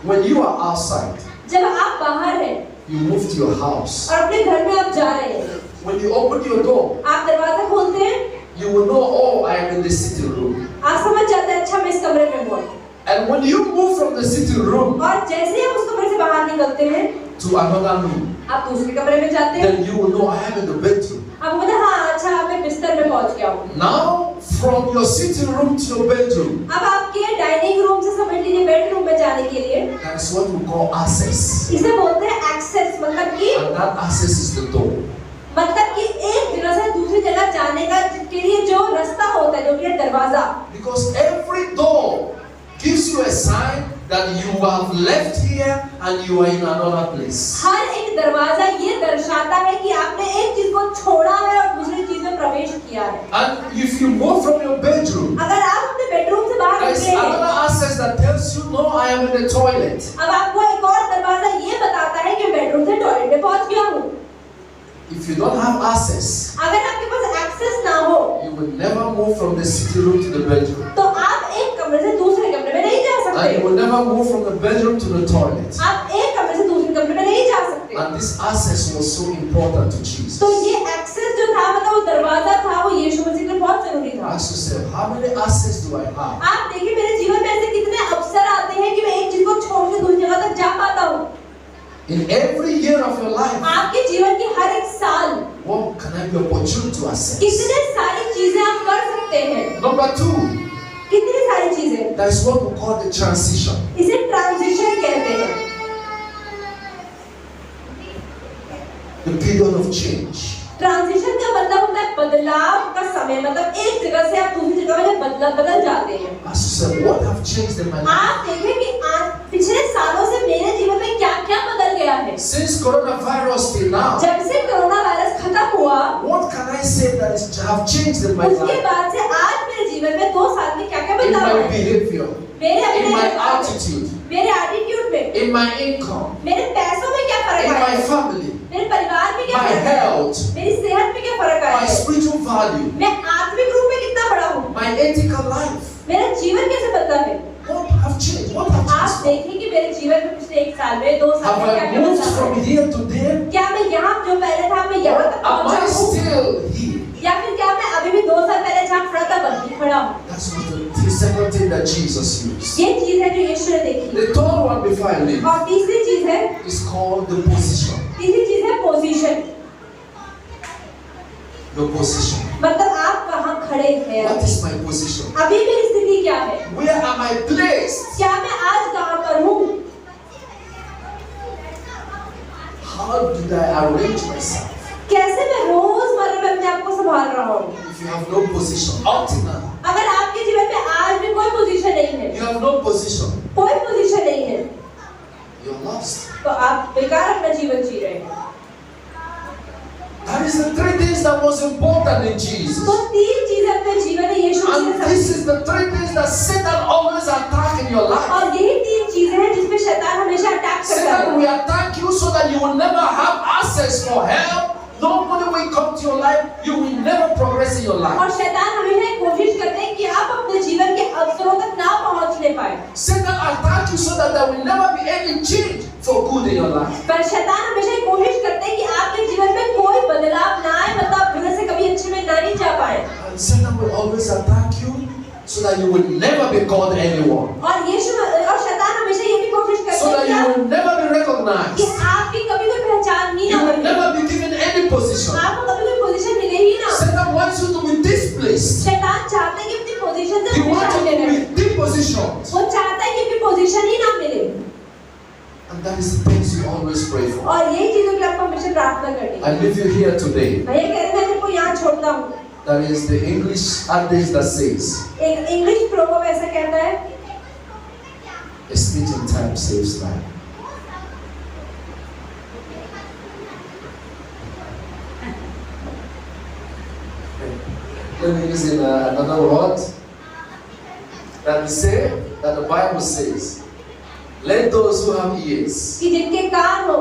When you are outside, जब आप बाहर हैं you move to your house. और अपने घर में आप जा रहे हैं, When you open your door, आप दरवाजा खोलते हैं, you will know, oh, I am in the sitting room. आप समझ जाते हैं अच्छा मैं इस कमरे में हूँ। And when you move from the sitting room और जैसे आप उस कमरे से बाहर निकलते हैं, to another room, आप दूसरे कमरे में जाते हैं, then you will know I am in the bedroom. आप बोलते हैं हाँ अच्छा मैं बिस्तर में पहुंच गया हूँ। Now, from your sitting room to your bedroom, अब आपके डाइनिंग रूम से समझ लीजिए बेडरूम में जाने के लिए that is what we call access. इसे बोलते हैं एक्सेस, मतलब कि And that access is the door. एक जगह से दूसरी जगह जाने का के लिए जो रास्ता होता है, जो कि है दरवाजा। Because every door gives you a sign that you have left here and you are in another place. हर एक दरवाजा ये दर्शाता है कि आपने एक चीज को छोड़ा है और दूसरी चीज में प्रवेश किया है। And if you move from your bedroom, अगर आप अपने बेडरूम से बाहर there is निकले हैं, another access that tells you, no, I am in the toilet. अब आपको एक और दरवाजा ये बताता है कि बेडरूम से टॉयलेट में पहुंच गया हूँ। If you don't have access, अगर आपके पास एक्सेस ना हो you will never move from the sitting room to the bedroom. तो आप एक कमरे से दूसरे कमरे में नहीं जा And you सकते। will never move from the bedroom to the toilet. आप एक कमरे से दूसरे कमरे में नहीं जा सकते। And this access was so important to Jesus. तो ये एक्सेस जो था, मतलब वो दरवाजा था, वो यीशु मसीह के लिए बहुत जरूरी था। Ask yourself, how many access do I have? आप देखिए मेरे जीवन में ऐसे कितने अवसर आते हैं कि मैं एक चीज को छोड़ के दूसरी जगह तक जा पाता हूँ। In every year of your life, आपके जीवन के हर एक साल what can I be opportune to access? कितने सारी चीजें आप कर सकते हैं। Number 2, कितनी सारी चीजें, that is what we call the transition. इसे ट्रांजिशन कहते हैं। The period of change. Transition का मतलब होता है बदलाव का समय, मतलब एक जगह से आप दूसरी जगह में बदल जाते हैं। Ask yourself, what have changed in my life? आप देखें कि आज पिछले सालों से मेरे जीवन में क्या क्या बदल गया गया है। Since coronavirus till now, जब से कोरोना वायरस खत्म हुआ, what can I say that have changed in my उसके life? बाद से आज मेरे जीवन में 2 साल में क्या-क्या In बदलाव my आए? behavior, मेरे in अपने my व्यवहार में, attitude, मेरे एटीट्यूड में, in my income, मेरे पैसों में क्या फर्क in आया? my family, मेरे परिवार में क्या my फर्क आया? health, मेरी सेहत में क्या फर्क आया? my spiritual value, मैं आत्मिक रूप में कितना बड़ा हूँ? my ethical life. मेरा जीवन कैसे बदला है? What have changed? What have आप changed? देखें कि मेरे जीवन में पिछले 1 साल में 2 साल Have में I क्या-क्या moved बदलाव from आए? here to there? क्या मैं यहाँ जो पहले था मैं यहाँ तक Am पहुँचा I हूँ? still here? या फिर क्या मैं अभी भी 2 साल पहले जहाँ खड़ा था वहीं खड़ा हूँ? That's what the second thing that Jesus used. ये चीज है जो यीशु ने देखी। The third one before I leave और तीसरी चीज है, is called the position. तीसरी चीज है पोजीशन। The position. मतलब आप कहाँ खड़े हैं? What is my position? अभी मेरी स्थिति क्या है? Where am I placed? क्या मैं आज कहाँ पर हूँ? How did I arrange myself? कैसे मैं रोजमर्रा में अपने आप को संभाल रहा हूँ? If you have no position, ultimately, अगर आपके जीवन में आज भी कोई पोजीशन नहीं है, you have no position, कोई पोजीशन नहीं है, you're lost. तो आप बेकार अपना जीवन जी रहे हैं। That is the three things that was important in Jesus. तो 3 चीजें अपने जीवन में यीशु And ने this is the three things that Satan always attack in your life. और यही 3 चीजें हैं जिसमें शैतान हमेशा अटैक करता Satan है। will attack you so that you will never have access for help. Nobody will come to your life. You will never progress in your life. और शैतान हमेशा कोशिश करते हैं कि आप अपने जीवन के अवसरों तक ना पहुंचने पाए। Satan attack you so that there will never be any change for good in your life. पर शैतान हमेशा कोशिश करते हैं कि आपके जीवन में कोई बदलाव ना आए, मतलब बुरे से कभी अच्छे में ना नहीं जा पाए। And Satan will always attack you so that you will never be called anyone. और शैतान हमेशा ये भी कोशिश करता So है that कि you will never be recognized. आपकी कभी कोई पहचान ही You ना will बने, never be given any position. आपको कभी कोई पोजीशन मिले ही ना। Satan wants you to be displaced. शैतान चाहता है कि अपनी पोजीशन से He हमेशा wants you हटे to रहे। be depositioned. वो चाहता है कि अपनी पोजीशन ही ना मिले। And that is the things you always pray for. और यही चीजों की आपको हमेशा प्रार्थना करनी है। I leave you here today. भैया कह रहे हैं मैं तेरे को यहाँ छोड़ता हूँ। That is the English adage that says, एक इंग्लिश प्रोवर्ब ऐसा कहता है, a speech in time saves life. Let me use in another word. That we say, that the Bible says, let those who have ears, कि जिनके कान हो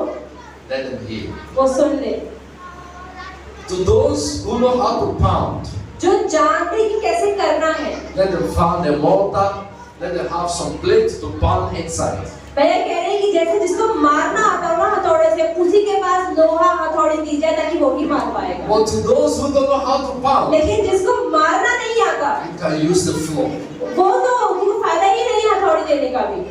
let them hear. वो सुन ले। To those who know how to pound, जो जानते हैं कि कैसे करना है, let them pound a mortar, let them have some plate to pound inside. भैया कह रहे हैं कि जैसे जिसको मारना आता हो ना हथौड़े से, उसी के पास लोहा हथौड़ी दी जाए ताकि वो ही मार पाएगा। But to those who don't know how to pound, लेकिन जिसको मारना नहीं आता, you can use the floor. वो तो उनको फायदा ही नहीं है हथौड़ी देने का भी।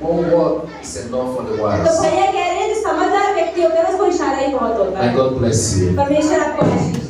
One word is enough for the तो wise. भैया कह रहे हैं जो समझदार व्यक्ति होता है उसको इशारा ही बहुत होता May है। God bless you. परमेश्वर आपको आशीष